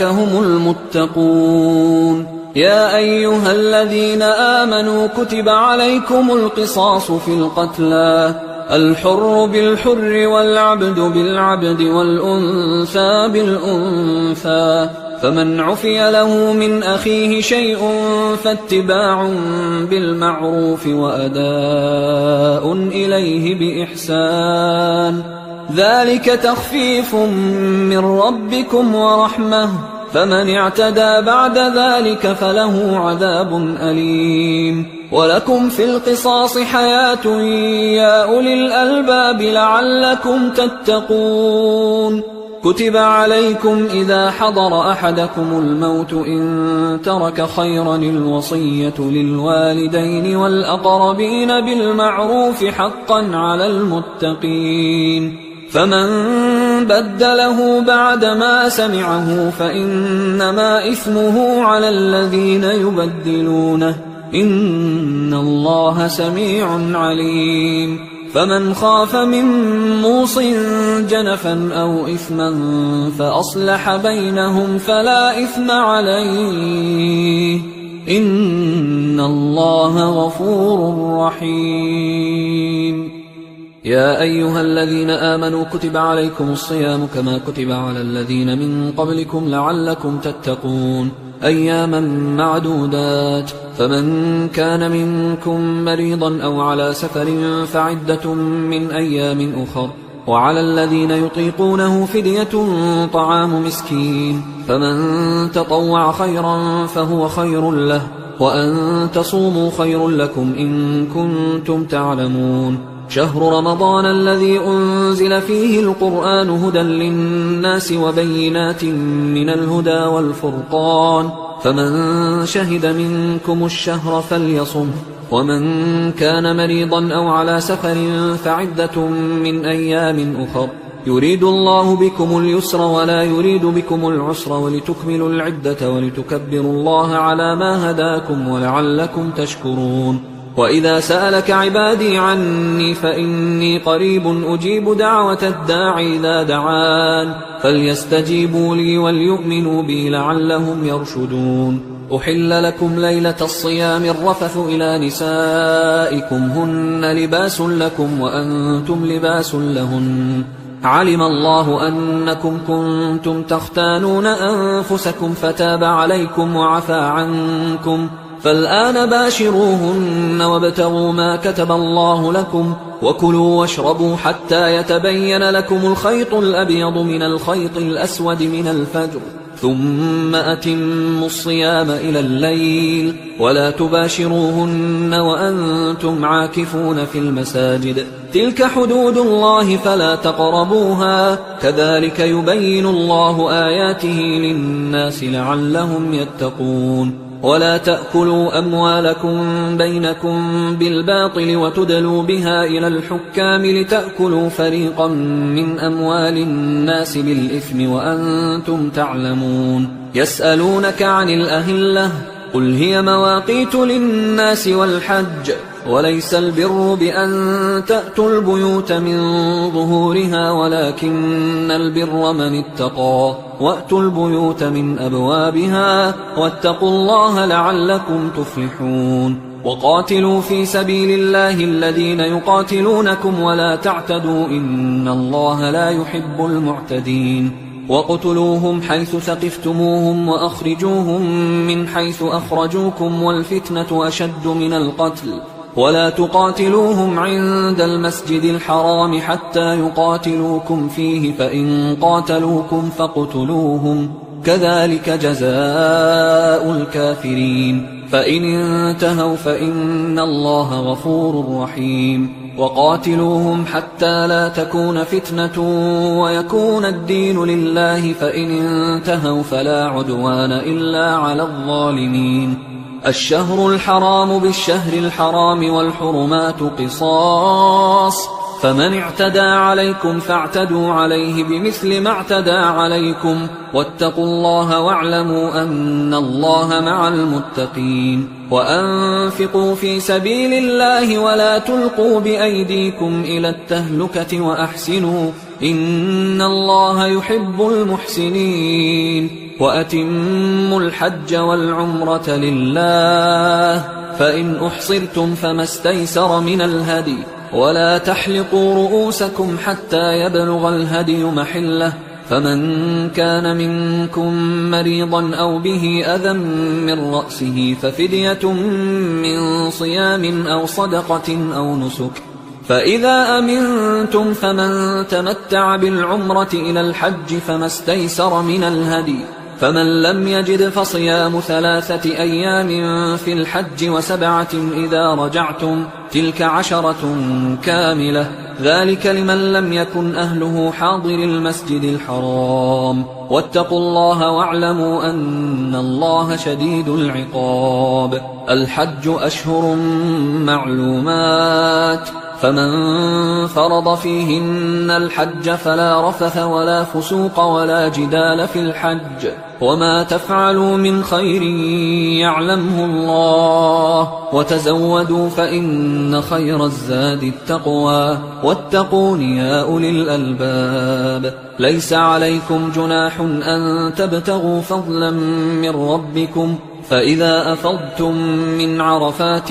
Speaker 1: هم المتقون يا أيها الذين آمنوا كتب عليكم القصاص في القتلى الحر بالحر والعبد بالعبد والأنثى بالأنثى فمن عفي له من أخيه شيء فاتباع بالمعروف وأداء إليه بإحسان ذلك تخفيف من ربكم ورحمة فمن اعتدى بعد ذلك فله عذاب أليم ولكم في القصاص حياة يا أولي الألباب لعلكم تتقون كتب عليكم إذا حضر أحدكم الموت إن ترك خيرا الوصية للوالدين والأقربين بالمعروف حقا على المتقين فمن بدله بعدما سمعه فإنما إثمه على الذين يبدلونه إن الله سميع عليم فمن خاف من موص جنفا أو إثما فأصلح بينهم فلا إثم عليه إن الله غفور رحيم. يا أيها الذين آمنوا كتب عليكم الصيام كما كتب على الذين من قبلكم لعلكم تتقون أياما معدودات، فمن كان منكم مريضا أو على سفر فعدة من أيام أخر، وعلى الذين يطيقونه فدية طعام مسكين، فمن تطوع خيرا فهو خير له، وأن تصوموا خير لكم إن كنتم تعلمون. شهر رمضان الذي أنزل فيه القرآن هدى للناس وبينات من الهدى والفرقان، فمن شهد منكم الشهر فليصمه، ومن كان مريضا أو على سفر فعدة من أيام أخر، يريد الله بكم اليسر ولا يريد بكم العسر ولتكملوا العدة ولتكبروا الله على ما هداكم ولعلكم تشكرون. وإذا سألك عبادي عني فإني قريب أجيب دعوة الداعي إذا دعان، فليستجيبوا لي وليؤمنوا بي لعلهم يرشدون. أحل لكم ليلة الصيام الرفث إلى نسائكم هن لباس لكم وأنتم لباس لهن، علم الله أنكم كنتم تختانون أنفسكم فتاب عليكم وعفى عنكم، فالآن باشروهن وابتغوا ما كتب الله لكم، وكلوا واشربوا حتى يتبين لكم الخيط الأبيض من الخيط الأسود من الفجر، ثم أتموا الصيام إلى الليل، ولا تباشروهن وأنتم عاكفون في المساجد، تلك حدود الله فلا تقربوها، كذلك يبين الله آياته للناس لعلهم يتقون. ولا تأكلوا أموالكم بينكم بالباطل وتدلوا بها إلى الحكام لتأكلوا فريقا من أموال الناس بالإثم وأنتم تعلمون. يسألونك عن الأهلة قل هي مواقيت للناس والحج، وليس البر بأن تأتوا البيوت من ظهورها ولكن البر من اتقى، وأتوا البيوت من أبوابها واتقوا الله لعلكم تفلحون. وقاتلوا في سبيل الله الذين يقاتلونكم ولا تعتدوا إن الله لا يحب المعتدين. وقتلوهم حيث ثقفتموهم وأخرجوهم من حيث أخرجوكم والفتنة أشد من القتل، ولا تقاتلوهم عند المسجد الحرام حتى يقاتلوكم فيه، فإن قاتلوكم فاقتلوهم، كذلك جزاء الكافرين، فإن انتهوا فإن الله غفور رحيم. وقاتلوهم حتى لا تكون فتنة ويكون الدين لله، فإن انتهوا فلا عدوان إلا على الظالمين. الشهر الحرام بالشهر الحرام والحرمات قصاص، فمن اعتدى عليكم فاعتدوا عليه بمثل ما اعتدى عليكم، واتقوا الله واعلموا أن الله مع المتقين. وأنفقوا في سبيل الله ولا تلقوا بأيديكم إلى التهلكة وأحسنوا إن الله يحب المحسنين. وأتموا الحج والعمرة لله، فإن أحصرتم فما استيسر من الهدي، ولا تحلقوا رؤوسكم حتى يبلغ الهدي محله، فمن كان منكم مريضا أو به أذى من رأسه ففدية من صيام أو صدقة أو نسك، فإذا أمنتم فمن تمتع بالعمرة إلى الحج فما استيسر من الهدي، فمن لم يجد فصيام 3 أيام في الحج و7 إذا رجعتم، تلك 10 كاملة، ذلك لمن لم يكن أهله حاضر المسجد الحرام. واتقوا الله واعلموا أن الله شديد العقاب. الحج أشهر معلومات، فمن فرض فيهن الحج فلا رفث ولا فسوق ولا جدال في الحج، وما تفعلوا من خير يعلمه الله الله وتزودوا فإن خير الزاد التقوى واتقون يا أولي الألباب. ليس عليكم جناح أن تبتغوا فضلا من ربكم، فإذا أفضتم من عرفات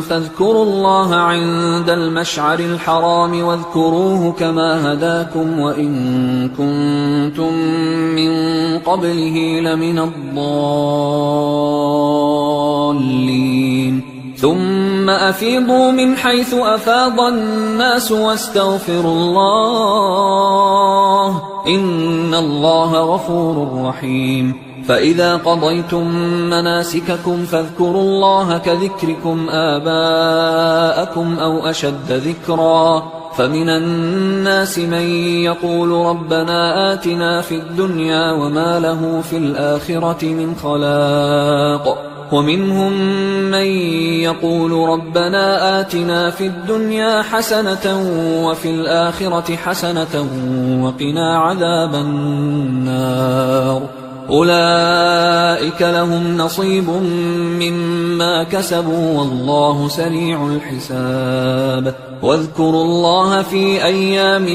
Speaker 1: فاذكروا الله عند المشعر الحرام واذكروه كما هداكم وإن كنتم من قبله لمن الضالين. ثم أفيضوا من حيث أفاض الناس واستغفروا الله إن الله غفور رحيم. فإذا قضيتم مناسككم فاذكروا الله كذكركم آباءكم أو أشد ذكرا. فمن الناس من يقول ربنا آتنا في الدنيا وما له في الآخرة من خلاق، ومنهم من يقول ربنا آتنا في الدنيا حسنة وفي الآخرة حسنة وقنا عذاب النار. أولئك لهم نصيب مما كسبوا والله سريع الحساب. واذكروا الله في أيام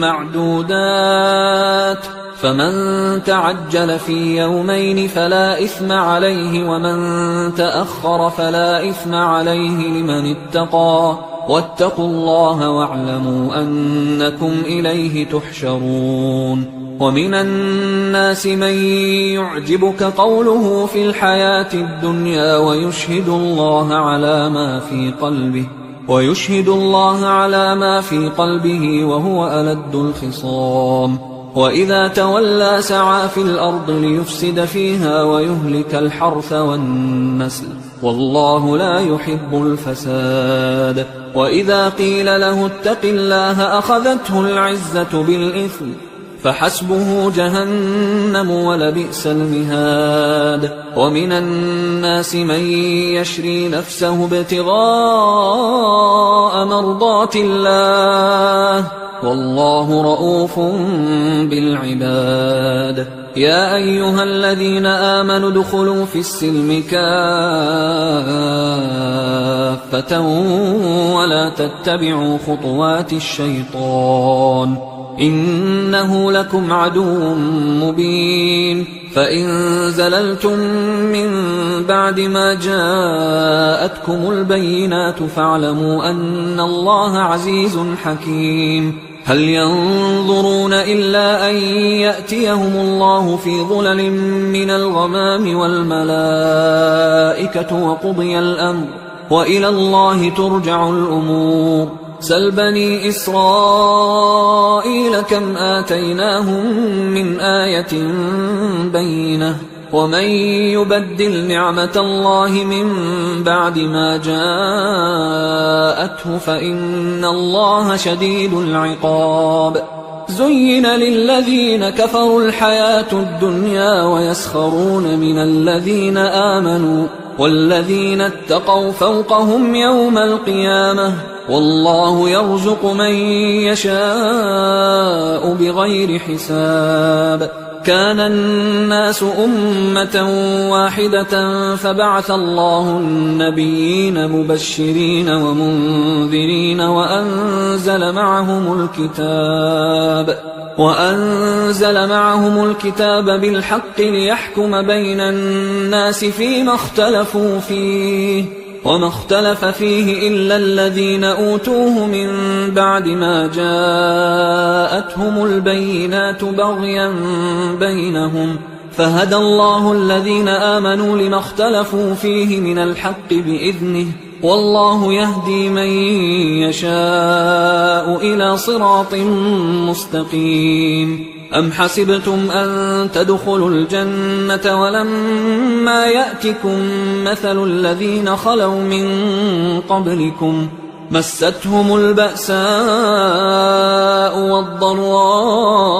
Speaker 1: معدودات، فمن تعجل في يومين فلا إثم عليه ومن تأخر فلا إثم عليه لمن اتقى. واتقوا الله واعلموا أنكم إليه تحشرون. ومن الناس من يعجبك قوله في الحياة الدنيا ويشهد الله على ما في قلبه وهو ألد الخصام. وإذا تولى سعى في الأرض ليفسد فيها ويهلك الحرث والنسل والله لا يحب الفساد. وإذا قيل له اتق الله أخذته العزة بالإثم فحسبه جهنم ولبئس المهاد. ومن الناس من يشري نفسه ابتغاء مرضات الله والله رؤوف بالعباد. يا أيها الذين آمنوا ادخلوا في السلم كافة ولا تتبعوا خطوات الشيطان إنه لكم عدو مبين. فإن زللتم من بعد ما جاءتكم البينات فاعلموا أن الله عزيز حكيم. هل ينظرون إلا أن يأتيهم الله في ظلل من الغمام والملائكة وقضي الأمر وإلى الله ترجع الأمور. سل بني إسرائيل كم آتيناهم من آية بينة ومن يبدل نعمة الله من بعد ما جاءته فإن الله شديد العقاب. زين للذين كفروا الحياة الدنيا ويسخرون من الذين آمنوا والذين اتقوا فوقهم يوم القيامة والله يرزق من يشاء بغير حساب. كان الناس أمة واحدة فبعث الله النبيين مبشرين ومنذرين وأنزل معهم الكتاب بالحق ليحكم بين الناس فيما اختلفوا فيه وما اختلف فيه إلا الذين أوتوه من بعد ما جاءتهم البينات بغيا بينهم فهدى الله الذين آمنوا لما اختلفوا فيه من الحق بإذنه والله يهدي من يشاء إلى صراط مستقيم. أم حسبتم أن تدخلوا الجنة ولما يأتكم مثل الذين خلوا من قبلكم مستهم البأساء والضراء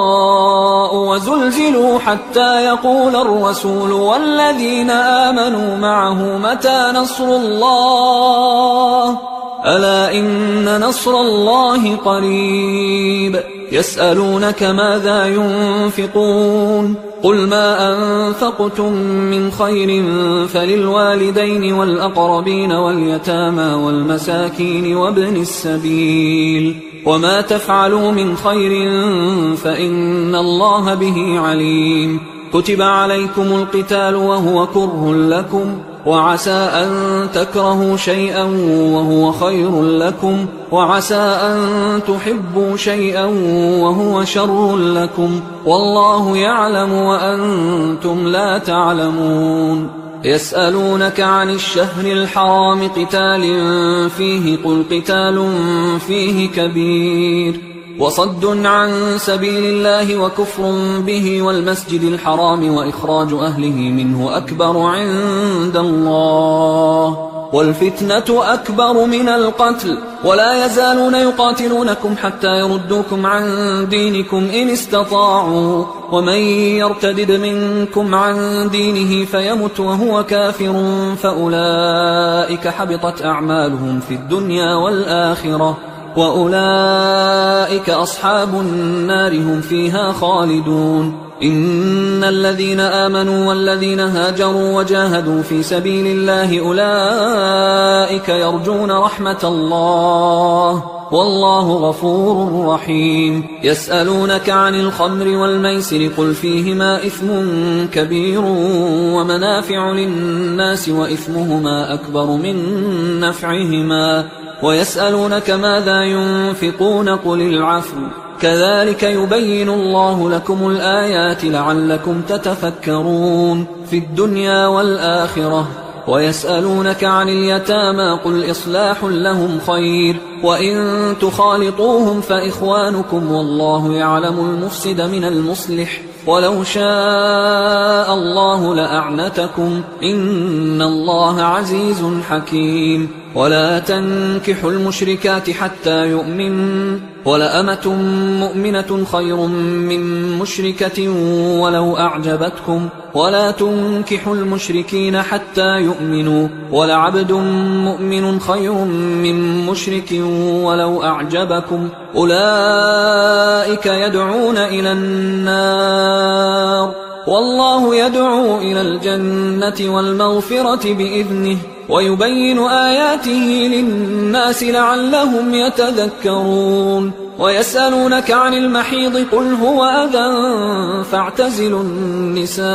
Speaker 1: وزلزلوا حتى يقول الرسول والذين آمنوا معه متى نصر الله ألا إن نصر الله قريب. يسألونك ماذا ينفقون قل ما أنفقتم من خير فللوالدين والأقربين واليتامى والمساكين وابن السبيل وما تفعلوا من خير فإن الله به عليم كتب عليكم القتال وهو كره لكم وعسى أن تكرهوا شيئا وهو خير لكم وعسى أن تحبوا شيئا وهو شر لكم والله يعلم وأنتم لا تعلمون يسألونك عن الشهر الحرام قتال فيه قل قتال فيه كبير وصد عن سبيل الله وكفر به والمسجد الحرام وإخراج أهله منه أكبر عند الله والفتنة أكبر من القتل ولا يزالون يقاتلونكم حتى يردوكم عن دينكم إن استطاعوا ومن يرتدد منكم عن دينه فيمت وهو كافر فأولئك حبطت أعمالهم في الدنيا والآخرة وأولئك أصحاب النار هم فيها خالدون إن الذين آمنوا والذين هاجروا وجاهدوا في سبيل الله أولئك يرجون رحمة الله والله غفور رحيم يسألونك عن الخمر والميسر قل فيهما إثم كبير ومنافع للناس وإثمهما أكبر من نفعهما ويسألونك ماذا ينفقون قل العفو كذلك يبين الله لكم الآيات لعلكم تتفكرون في الدنيا والآخرة ويسألونك عن اليتامى قل إصلاح لهم خير وإن تخالطوهم فإخوانكم والله يعلم المفسد من المصلح ولو شاء الله لأعنتكم إن الله عزيز حكيم ولا تنكحوا المشركات حتى يؤمنوا ولأمة مؤمنة خير من مشركة ولو أعجبتكم ولا تنكحوا المشركين حتى يؤمنوا ولعبد مؤمن خير من مشرك ولو أعجبكم أولئك يدعون إلى النار والله يدعو إلى الجنة والمغفرة بإذنه ويبين آياته للناس لعلهم يتذكرون ويسألونك عن المحيض قل هو أذى فاعتزلوا النساء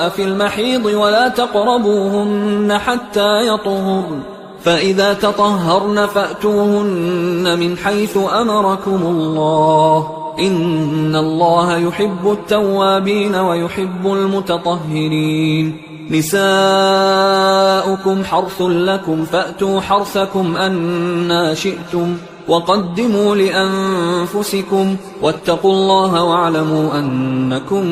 Speaker 1: في المحيض ولا تقربوهن حتى يطهرن فإذا تطهرن فأتوهن من حيث أمركم الله إن الله يحب التوابين ويحب المتطهرين نساؤكم حرث لكم فأتوا حرثكم أنى شئتم وقدموا لأنفسكم واتقوا الله واعلموا أنكم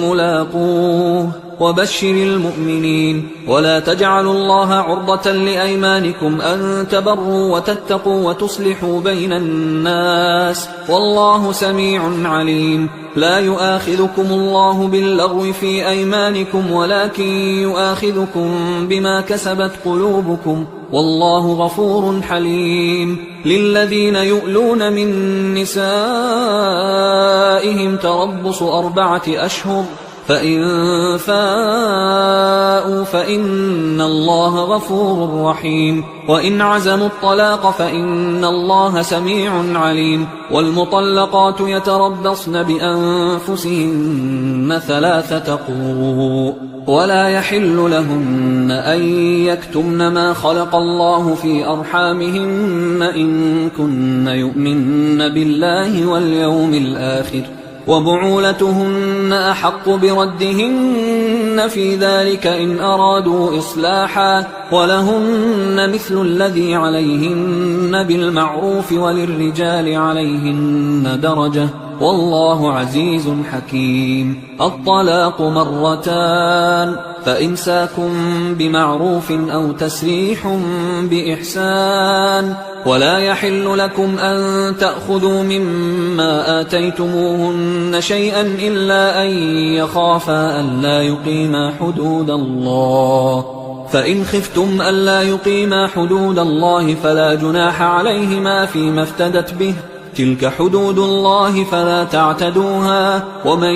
Speaker 1: ملاقوه وبشر المؤمنين ولا تجعلوا الله عرضة لأيمانكم أن تبروا وتتقوا وتصلحوا بين الناس والله سميع عليم لا يؤاخذكم الله باللغو في أيمانكم ولكن يؤاخذكم بما كسبت قلوبكم والله غفور حليم للذين يؤلون من نسائهم تربص 4 أشهر فإن فاءوا فإن الله غفور رحيم وإن عزموا الطلاق فإن الله سميع عليم والمطلقات يتربصن بأنفسهن 3 قروء ولا يحل لهن أن يكتمن ما خلق الله في أرحامهن إن كن يؤمن بالله واليوم الآخر وبعولتهن أحق بردهن في ذلك إن أرادوا إصلاحا ولهن مثل الذي عليهن بالمعروف وللرجال عليهن درجة والله عزيز حكيم الطلاق 2 فإمساك بمعروف أو تسريح بإحسان ولا يحل لكم أن تأخذوا مما آتيتموهن شيئا إلا أن يخافا ألا يقيما حدود الله فإن خفتم ألا يقيما حدود الله فلا جناح عليهما فيما افتدت به تلك حدود الله فلا تعتدوها ومن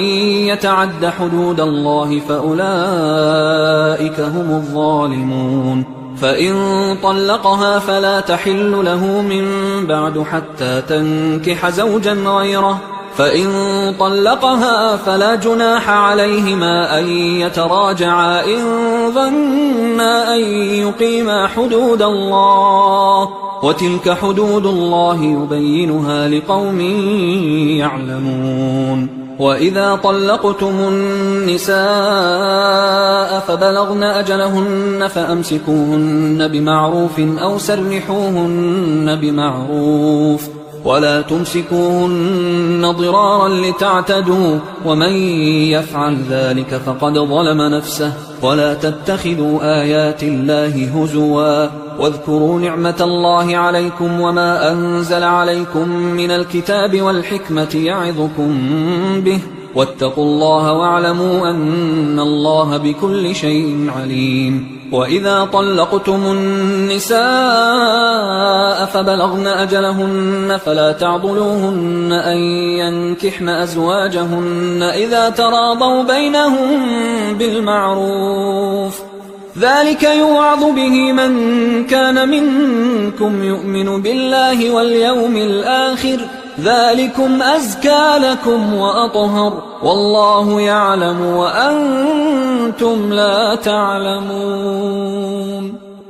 Speaker 1: يتعد حدود الله فأولئك هم الظالمون فإن طلقها فلا تحل له من بعد حتى تنكح زوجا غيره فإن طلقها فلا جناح عليهما أن يتراجعا إن ظنا أن يقيما حدود الله وتلك حدود الله يبينها لقوم يعلمون وإذا طلقتم النساء فبلغن أجلهن فأمسكوهن بمعروف أو سرحوهن بمعروف ولا تمسكوهن ضرارا لتعتدوا ومن يفعل ذلك فقد ظلم نفسه ولا تتخذوا آيات الله هزوا واذكروا نعمة الله عليكم وما أنزل عليكم من الكتاب والحكمة يعظكم به واتقوا الله واعلموا أن الله بكل شيء عليم وإذا طلقتم النساء فبلغن أجلهن فلا تعضلوهن أن ينكحن أزواجهن إذا تراضوا بينهم بالمعروف ذلك يوعظ به من كان منكم يؤمن بالله واليوم الآخر ذلكم أزكى لكم وأطهر والله يعلم وأنتم لا تعلمون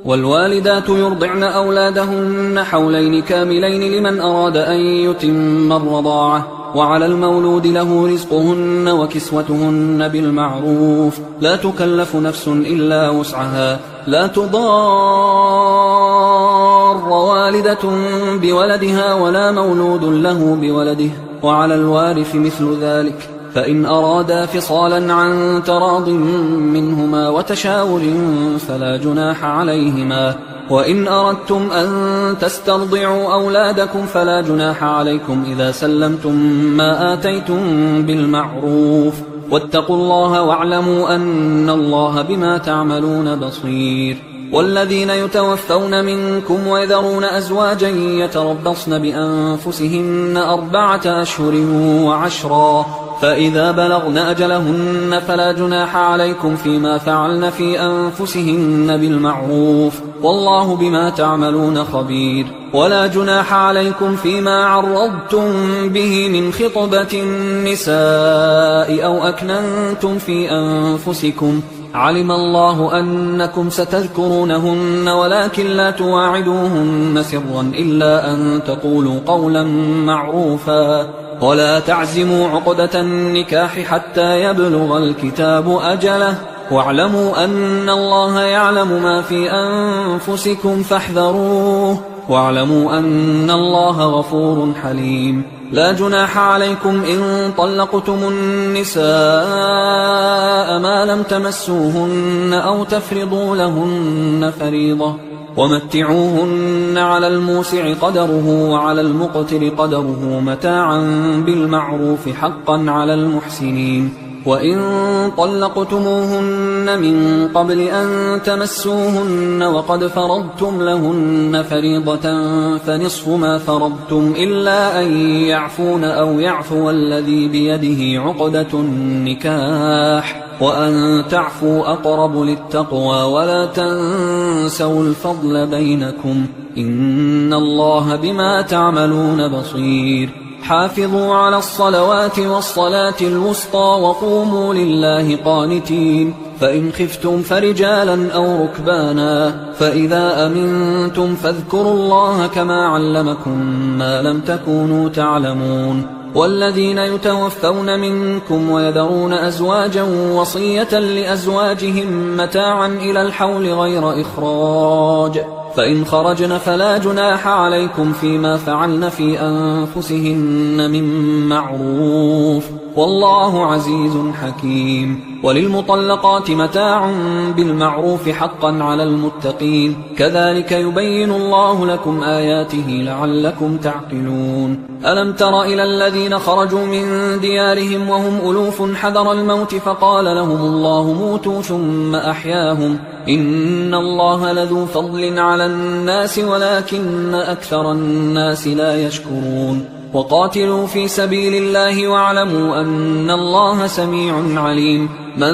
Speaker 1: والوالدات يرضعن أولادهن حولين كاملين لمن أراد أن يتم الرضاعة وعلى المولود له رزقهن وكسوتهن بالمعروف لا تكلف نفس إلا وسعها لا تضار والدة بولدها ولا مولود له بولده وعلى الوارث مثل ذلك فإن أرادا فصالا عن تراض منهما وتشاور فلا جناح عليهما وإن أردتم أن تسترضعوا أولادكم فلا جناح عليكم إذا سلمتم ما آتيتم بالمعروف واتقوا الله واعلموا أن الله بما تعملون بصير والذين يتوفون منكم ويذرون أزواجا يتربصن بأنفسهن 4 أشهر وعشرا فإذا بلغن أجلهن فلا جناح عليكم فيما فعلن في أنفسهن بالمعروف والله بما تعملون خبير ولا جناح عليكم فيما عرضتم به من خطبة النساء أو أكننتم في أنفسكم علم الله أنكم ستذكرونهن ولكن لا تواعدوهن سرا إلا أن تقولوا قولا معروفا ولا تعزموا عقدة النكاح حتى يبلغ الكتاب أجله واعلموا أن الله يعلم ما في أنفسكم فاحذروه واعلموا أن الله غفور حليم لا جناح عليكم إن طلقتم النساء ما لم تمسوهن أو تفرضوا لهن فريضة ومتعوهن على الموسع قدره وعلى المقتر قدره متاعا بالمعروف حقا على المحسنين وإن طلقتموهن من قبل أن تمسوهن وقد فرضتم لهن فريضة فنصف ما فرضتم إلا أن يعفون أو يعفو الذي بيده عقدة النكاح وأن تعفوا أقرب للتقوى ولا تنسوا الفضل بينكم إن الله بما تعملون بصير حافظوا على الصلوات والصلاة الوسطى وقوموا لله قانتين فإن خفتم فرجالا أو ركبانا فإذا أمنتم فاذكروا الله كما علمكم ما لم تكونوا تعلمون والذين يتوفون منكم ويذرون أزواجا وصية لأزواجهم متاعا إلى الحول غير إخراج فإن خرجن فلا جناح عليكم فيما فعلن في أنفسهن من معروف والله عزيز حكيم وللمطلقات متاع بالمعروف حقا على المتقين كذلك يبين الله لكم آياته لعلكم تعقلون ألم تر إلى الذين خرجوا من ديارهم وهم ألوف حذر الموت فقال لهم الله موتوا ثم أحياهم إن الله لذو فضل على الناس ولكن أكثر الناس لا يشكرون وقاتلوا في سبيل الله واعلموا أن الله سميع عليم من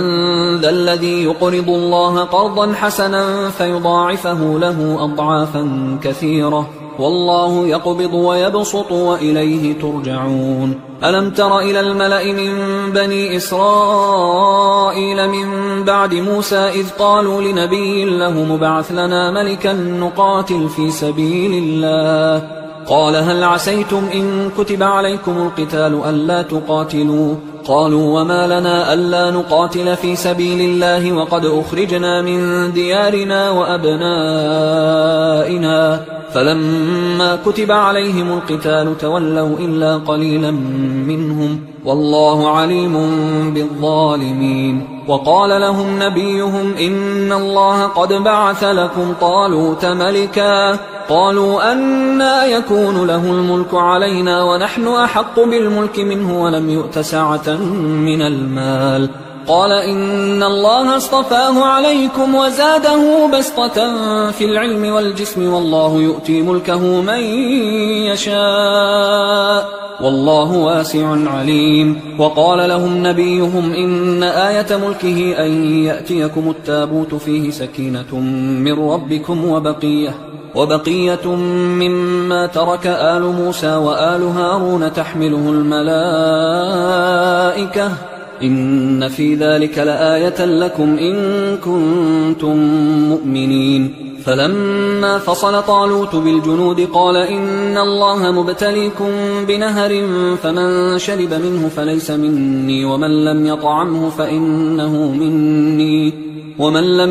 Speaker 1: ذا الذي يقرض الله قرضا حسنا فيضاعفه له أضعافا كثيرة والله يقبض ويبسط وإليه ترجعون ألم تر إلى الملأ من بني إسرائيل من بعد موسى إذ قالوا لنبي له مبعث لنا ملكا نقاتل في سبيل الله قال هل عسيتم إن كتب عليكم القتال ألا تقاتلوا قالوا وما لنا ألا نقاتل في سبيل الله وقد أخرجنا من ديارنا وأبنائنا فلما كتب عليهم القتال تولوا إلا قليلا منهم والله عليم بالظالمين وقال لهم نبيهم إن الله قد بعث لكم طالوت ملكا قالوا أنى يكون له الملك علينا ونحن أحق بالملك منه ولم يؤت سعة من المال قال إن الله اصطفاه عليكم وزاده بسطة في العلم والجسم والله يؤتي ملكه من يشاء والله واسع عليم وقال لهم نبيهم إن آية ملكه أن يأتيكم التابوت فيه سكينة من ربكم وبقية مما ترك آل موسى وآل هارون تحمله الملائكة إن في ذلك لآية لكم إن كنتم مؤمنين فلما فصل طالوت بالجنود قال إن الله مبتليكم بنهر فمن شرب منه فليس مني ومن لم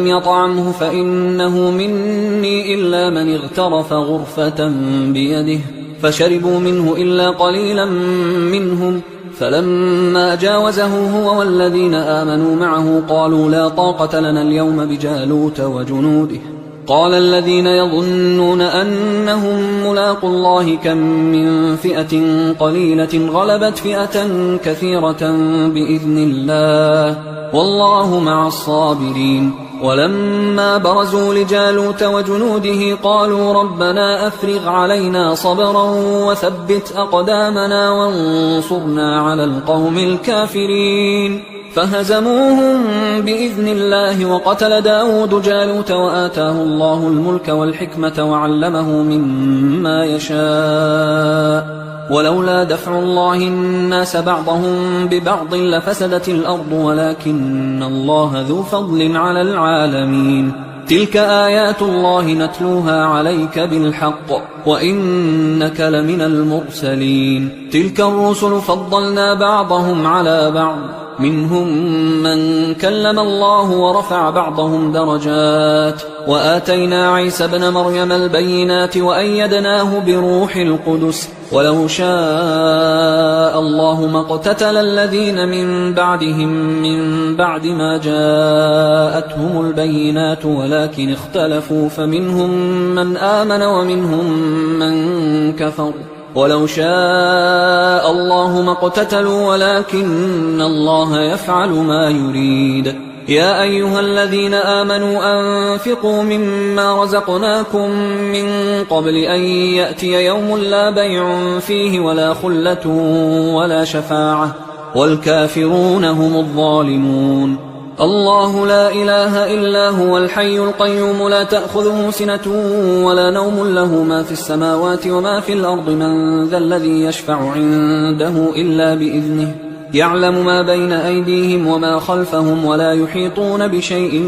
Speaker 1: يطعمه فإنه مني إلا من اغترف غرفة بيده فشربوا منه إلا قليلا منهم فلما جاوزه هو والذين آمنوا معه قالوا لا طاقة لنا اليوم بجالوت وجنوده قال الذين يظنون أنهم ملاقوا الله كم من فئة قليلة غلبت فئة كثيرة بإذن الله والله مع الصابرين ولما برزوا لجالوت وجنوده قالوا ربنا أفرغ علينا صبرا وثبت أقدامنا وانصرنا على القوم الكافرين فهزموهم بإذن الله وقتل داود جالوت وآتاه الله الملك والحكمة وعلمه مما يشاء ولولا دفع الله الناس بعضهم ببعض لفسدت الأرض ولكن الله ذو فضل على العالمين تلك آيات الله نتلوها عليك بالحق وإنك لمن المرسلين تلك الرسل فضلنا بعضهم على بعض منهم من كلم الله ورفع بعضهم درجات وآتينا عيسى ابن مريم البينات وأيدناه بروح القدس ولو شاء الله ما اقتتل الذين من بعدهم من بعد ما جاءتهم البينات ولكن اختلفوا فمنهم من آمن ومنهم من كفر ولو شاء الله ما اقتتلوا ولكن الله يفعل ما يريد يا أيها الذين آمنوا أنفقوا مما رزقناكم من قبل أن يأتي يوم لا بيع فيه ولا خلة ولا شفاعة والكافرون هم الظالمون الله لا إله إلا هو الحي القيوم لا تأخذه سنة ولا نوم له ما في السماوات وما في الأرض من ذا الذي يشفع عنده إلا بإذنه يعلم ما بين أيديهم وما خلفهم ولا يحيطون بشيء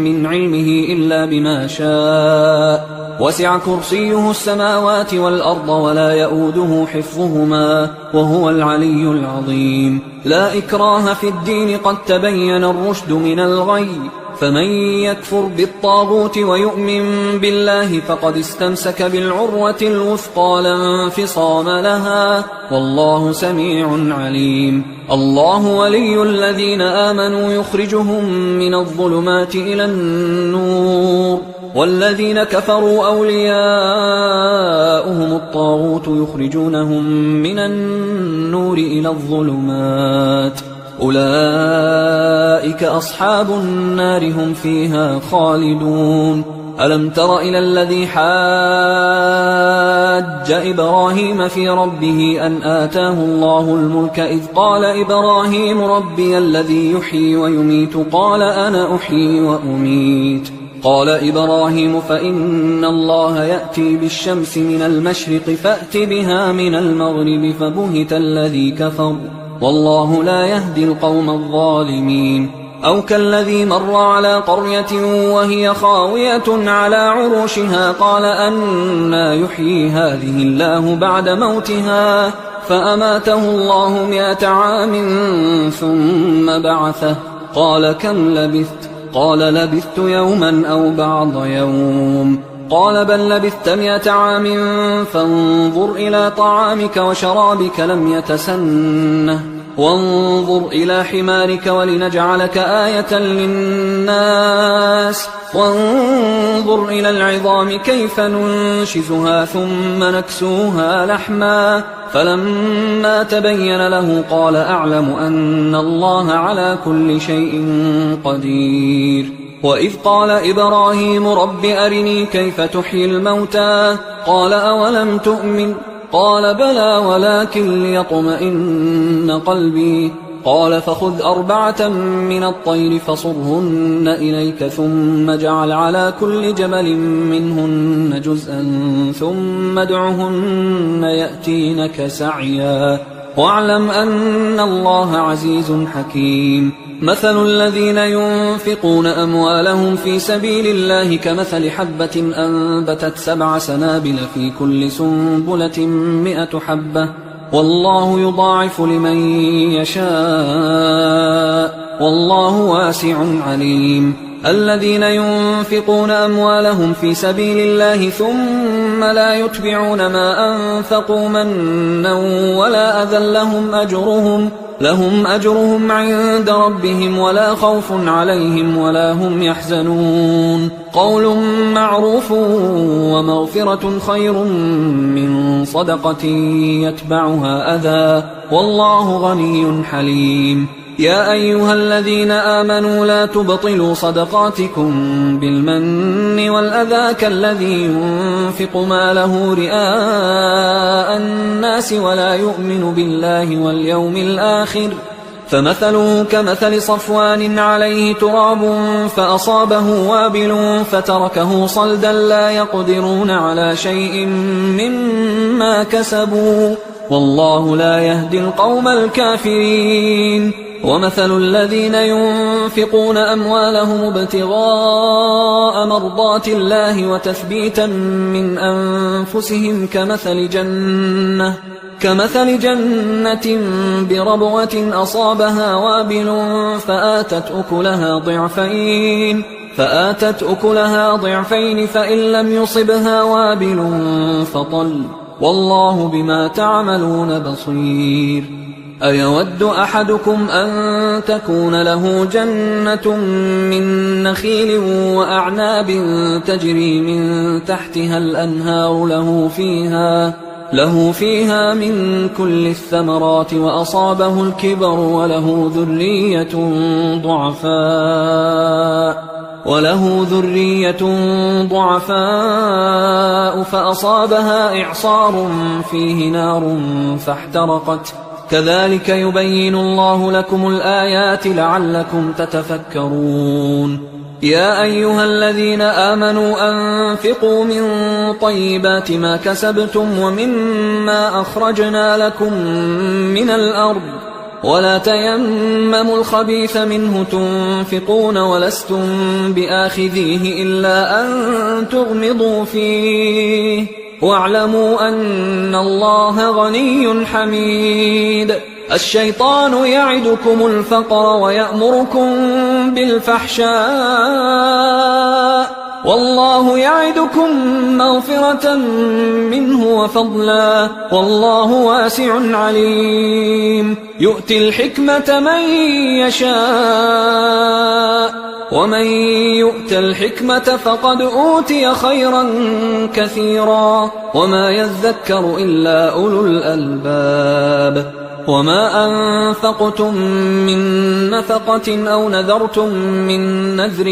Speaker 1: من علمه إلا بما شاء وسع كرسيه السماوات والأرض ولا يؤوده حفظهما وهو العلي العظيم لا إكراه في الدين قد تبين الرشد من الغي فمن يكفر بالطاغوت ويؤمن بالله فقد استمسك بالعروة الوثقى لا انفصام لها والله سميع عليم الله ولي الذين آمنوا يخرجهم من الظلمات إلى النور والذين كفروا أولياؤهم الطاغوت يخرجونهم من النور إلى الظلمات أولئك أصحاب النار هم فيها خالدون ألم تر إلى الذي حاج حاج إبراهيم في ربه أن آتاه الله الملك إذ قال إبراهيم ربي الذي يحيي ويميت قال أنا أحيي وأميت قال إبراهيم فإن الله يأتي بالشمس من المشرق فأت بها من المغرب فبهت الذي كفر والله لا يهدي القوم الظالمين أو كالذي مر على قرية وهي خاوية على عروشها قال أنى يحيي هذه الله بعد موتها فأماته الله 100 عام ثم بعثه قال كم لبثت قال لبثت يوما أو بعض يوم قال بل لبثت 100 عام فانظر إلى طعامك وشرابك لم يتسنه وانظر إلى حمارك ولنجعلك آية للناس وانظر إلى العظام كيف ننشزها ثم نكسوها لحما فلما تبين له قال أعلم أن الله على كل شيء قدير وإذ قال إبراهيم رب أرني كيف تحيي الموتى قال أولم تؤمن قال بلى ولكن ليطمئن قلبي قال فخذ 4 من الطير فصرهن إليك ثم اجعل على كل جبل منهن جزءا ثم ادعهن يأتينك سعيا واعلم أن الله عزيز حكيم مثل الذين ينفقون أموالهم في سبيل الله كمثل حبة أنبتت 7 سنابل في كل سنبلة 100 حبة والله يضاعف لمن يشاء والله واسع عليم الذين ينفقون أموالهم في سبيل الله ثم لا يتبعون ما أنفقوا منا ولا أذى لهم أجرهم عند ربهم ولا خوف عليهم ولا هم يحزنون قول معروف ومغفرة خير من صدقة يتبعها أذى والله غني حليم يا أيها الذين آمنوا لا تبطلوا صدقاتكم بالمن والأذى كالذي ينفق ماله رئاء الناس ولا يؤمن بالله واليوم الآخر فمثله كمثل صفوان عليه تراب فأصابه وابل فتركه صلدا لا يقدرون على شيء مما كسبوا والله لا يهدي القوم الكافرين ومثل الذين ينفقون أموالهم ابتغاء مرضات الله وتثبيتا من أنفسهم كمثل جنة بربوة أصابها وابل فآتت أكلها ضعفين فإن لم يصبها وابل فطل والله بما تعملون بصير أيود أحدكم أن تكون له جنة من نخيل وأعناب تجري من تحتها الأنهار له فيها من كل الثمرات وأصابه الكبر وله ذرية ضعفاء فأصابها إعصار فيه نار فاحترقت كذلك يبين الله لكم الآيات لعلكم تتفكرون يا أيها الذين آمنوا أنفقوا من طيبات ما كسبتم ومما أخرجنا لكم من الأرض ولا تيمموا الخبيث منه تنفقون ولستم بآخذيه إلا أن تغمضوا فيه واعلموا أن الله غني حميد الشيطان يعدكم الفقر ويأمركم بالفحشاء والله يعدكم مغفرة منه وفضلا والله واسع عليم يؤتي الحكمة من يشاء ومن يؤت الحكمة فقد أوتي خيرا كثيرا وما يذكر إلا أولو الألباب وما أنفقتم من نفقة أو نذرتم من نذر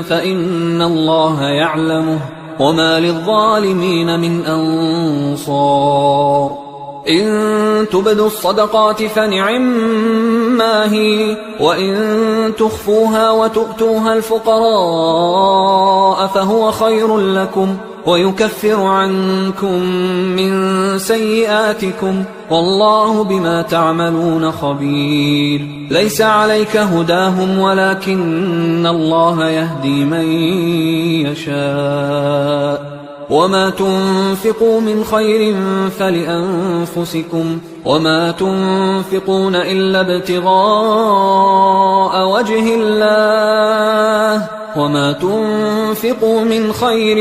Speaker 1: فإن الله يعلمه وما للظالمين من أنصار إن تبدوا الصدقات فنعما هي وإن تخفوها وتؤتوها الفقراء فهو خير لكم ويكفر عنكم من سيئاتكم والله بما تعملون خبير ليس عليك هداهم ولكن الله يهدي من يشاء وما تنفقوا من خير فلأنفسكم وما تنفقون إلا ابتغاء وجه الله وما تنفقوا من خير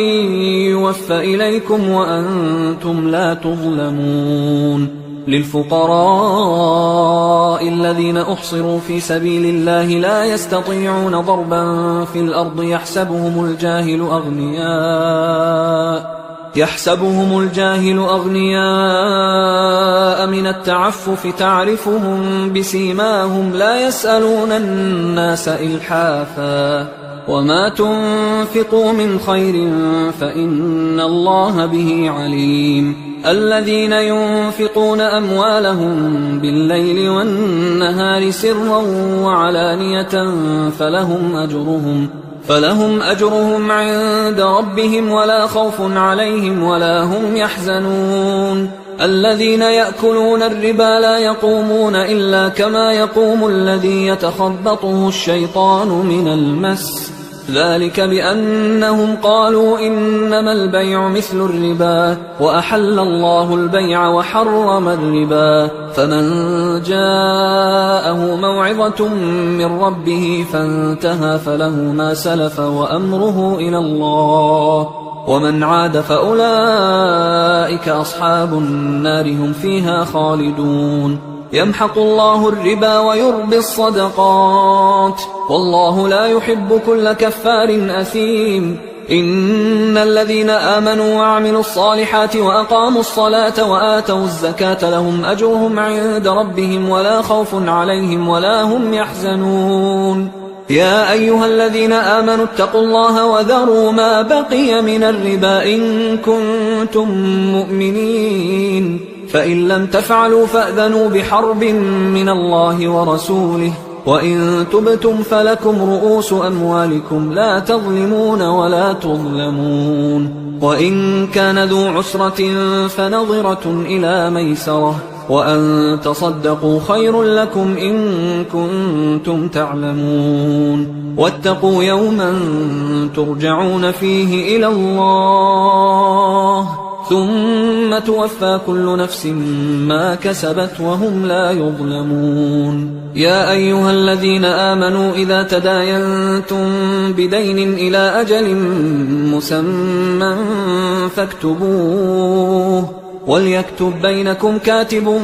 Speaker 1: يوفى إليكم وأنتم لا تظلمون للفقراء الذين أحصروا في سبيل الله لا يستطيعون ضربا في الأرض يحسبهم الجاهل أغنياء من التعفف تعرفهم بسيماهم لا يسألون الناس إلحافا وما تنفقوا من خير فإن الله به عليم الذين ينفقون أموالهم بالليل والنهار سرا وعلانية فلهم أجرهم عند ربهم ولا خوف عليهم ولا هم يحزنون الذين يأكلون الربا لا يقومون إلا كما يقوم الذي يتخبطه الشيطان من المس ذلك بأنهم قالوا إنما البيع مثل الربا وأحل الله البيع وحرم الربا فمن جاءه موعظة من ربه فانتهى فله ما سلف وأمره إلى الله ومن عاد فأولئك أصحاب النار هم فيها خالدون يمحق الله الربا ويربي الصدقات والله لا يحب كل كفار أثيم إن الذين آمنوا وعملوا الصالحات وأقاموا الصلاة وآتوا الزكاة لهم أجرهم عند ربهم ولا خوف عليهم ولا هم يحزنون يا أيها الذين آمنوا اتقوا الله وذروا ما بقي من الربا إن كنتم مؤمنين فإن لم تفعلوا فأذنوا بحرب من الله ورسوله وإن تبتم فلكم رؤوس أموالكم لا تظلمون ولا تظلمون وإن كان ذو عسرة فنظرة إلى ميسرة وأن تصدقوا خير لكم إن كنتم تعلمون واتقوا يوما ترجعون فيه إلى الله ثم توفى كل نفس ما كسبت وهم لا يظلمون يا أيها الذين آمنوا إذا تداينتم بدين إلى أجل مسمى فاكتبوه وليكتب بينكم كاتب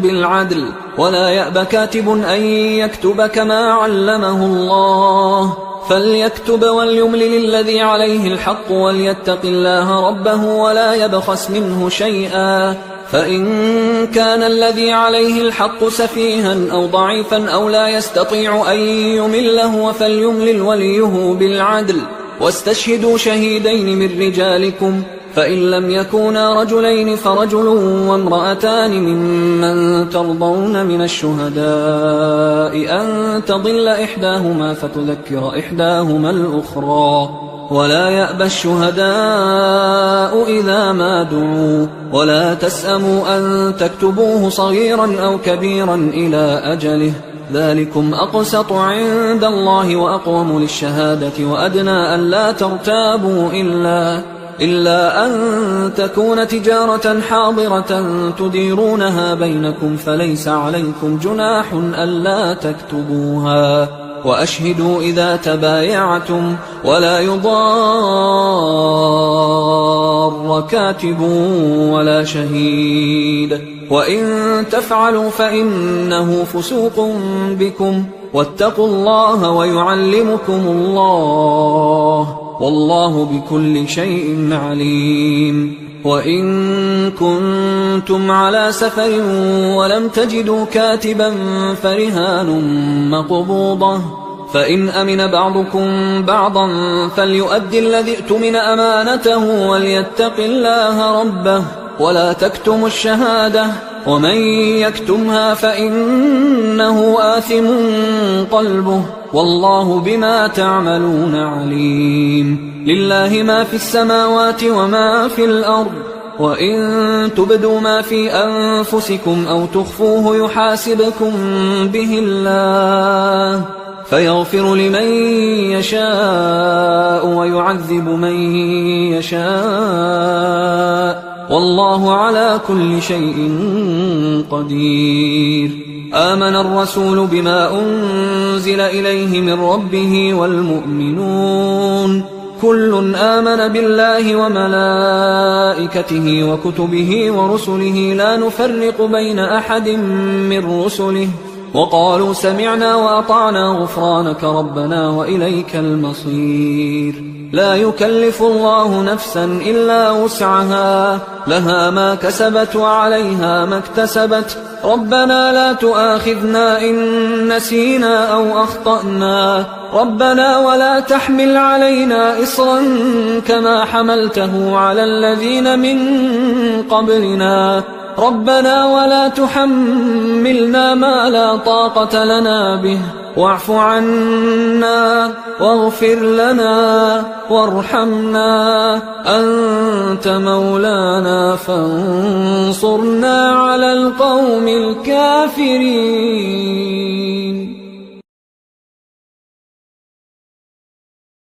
Speaker 1: بالعدل ولا يأب كاتب أن يكتب كما علمه الله فليكتب وليملل الذي عليه الحق وليتق الله ربه ولا يبخس منه شيئا فإن كان الذي عليه الحق سفيها أو ضعيفا أو لا يستطيع أن يمله فليملل وليه بالعدل واستشهدوا شهيدين من رجالكم فإن لم يكونا رجلين فرجل وامرأتان ممن ترضون من الشهداء أن تضل إحداهما فتذكر إحداهما الأخرى ولا يأبى الشهداء إذا ما دعوا ولا تسأموا أن تكتبوه صغيرا أو كبيرا إلى أجله ذلكم أقسط عند الله وأقوم للشهادة وأدنى أن لا ترتابوا إلا أن تكون تجارة حاضرة تديرونها بينكم فليس عليكم جناح ألا تكتبوها وأشهدوا إذا تبايعتم ولا يضار كاتب ولا شهيد وإن تفعلوا فإنه فسوق بكم واتقوا الله ويعلمكم الله والله بكل شيء عليم وإن كنتم على سفر ولم تجدوا كاتبا فرهان مقبوضة فإن أمن بعضكم بعضا فليؤد الذي اؤتمن أمانته وليتق الله ربه ولا تكتموا الشهادة ومن يكتمها فإنه آثم قلبه والله بما تعملون عليم. لله ما في السماوات وما في الأرض وإن تبدوا ما في أنفسكم أو تخفوه يحاسبكم به الله فيغفر لمن يشاء ويعذب من يشاء والله على كل شيء قدير. آمن الرسول بما أنزل إليه من ربه والمؤمنون كل آمن بالله وملائكته وكتبه ورسله لا نفرق بين أحد من رسله وقالوا سمعنا وأطعنا غفرانك ربنا وإليك المصير. لا يكلف الله نفسا إلا وسعها لها ما كسبت وعليها ما اكتسبت ربنا لا تؤاخذنا إن نسينا أو أخطأنا ربنا ولا تحمل علينا إصرا كما حملته على الذين من قبلنا ربنا ولا تحملنا ما لا طاقة لنا به واعف عنا واغفر لنا وارحمنا أنت مولانا فانصرنا على القوم الكافرين.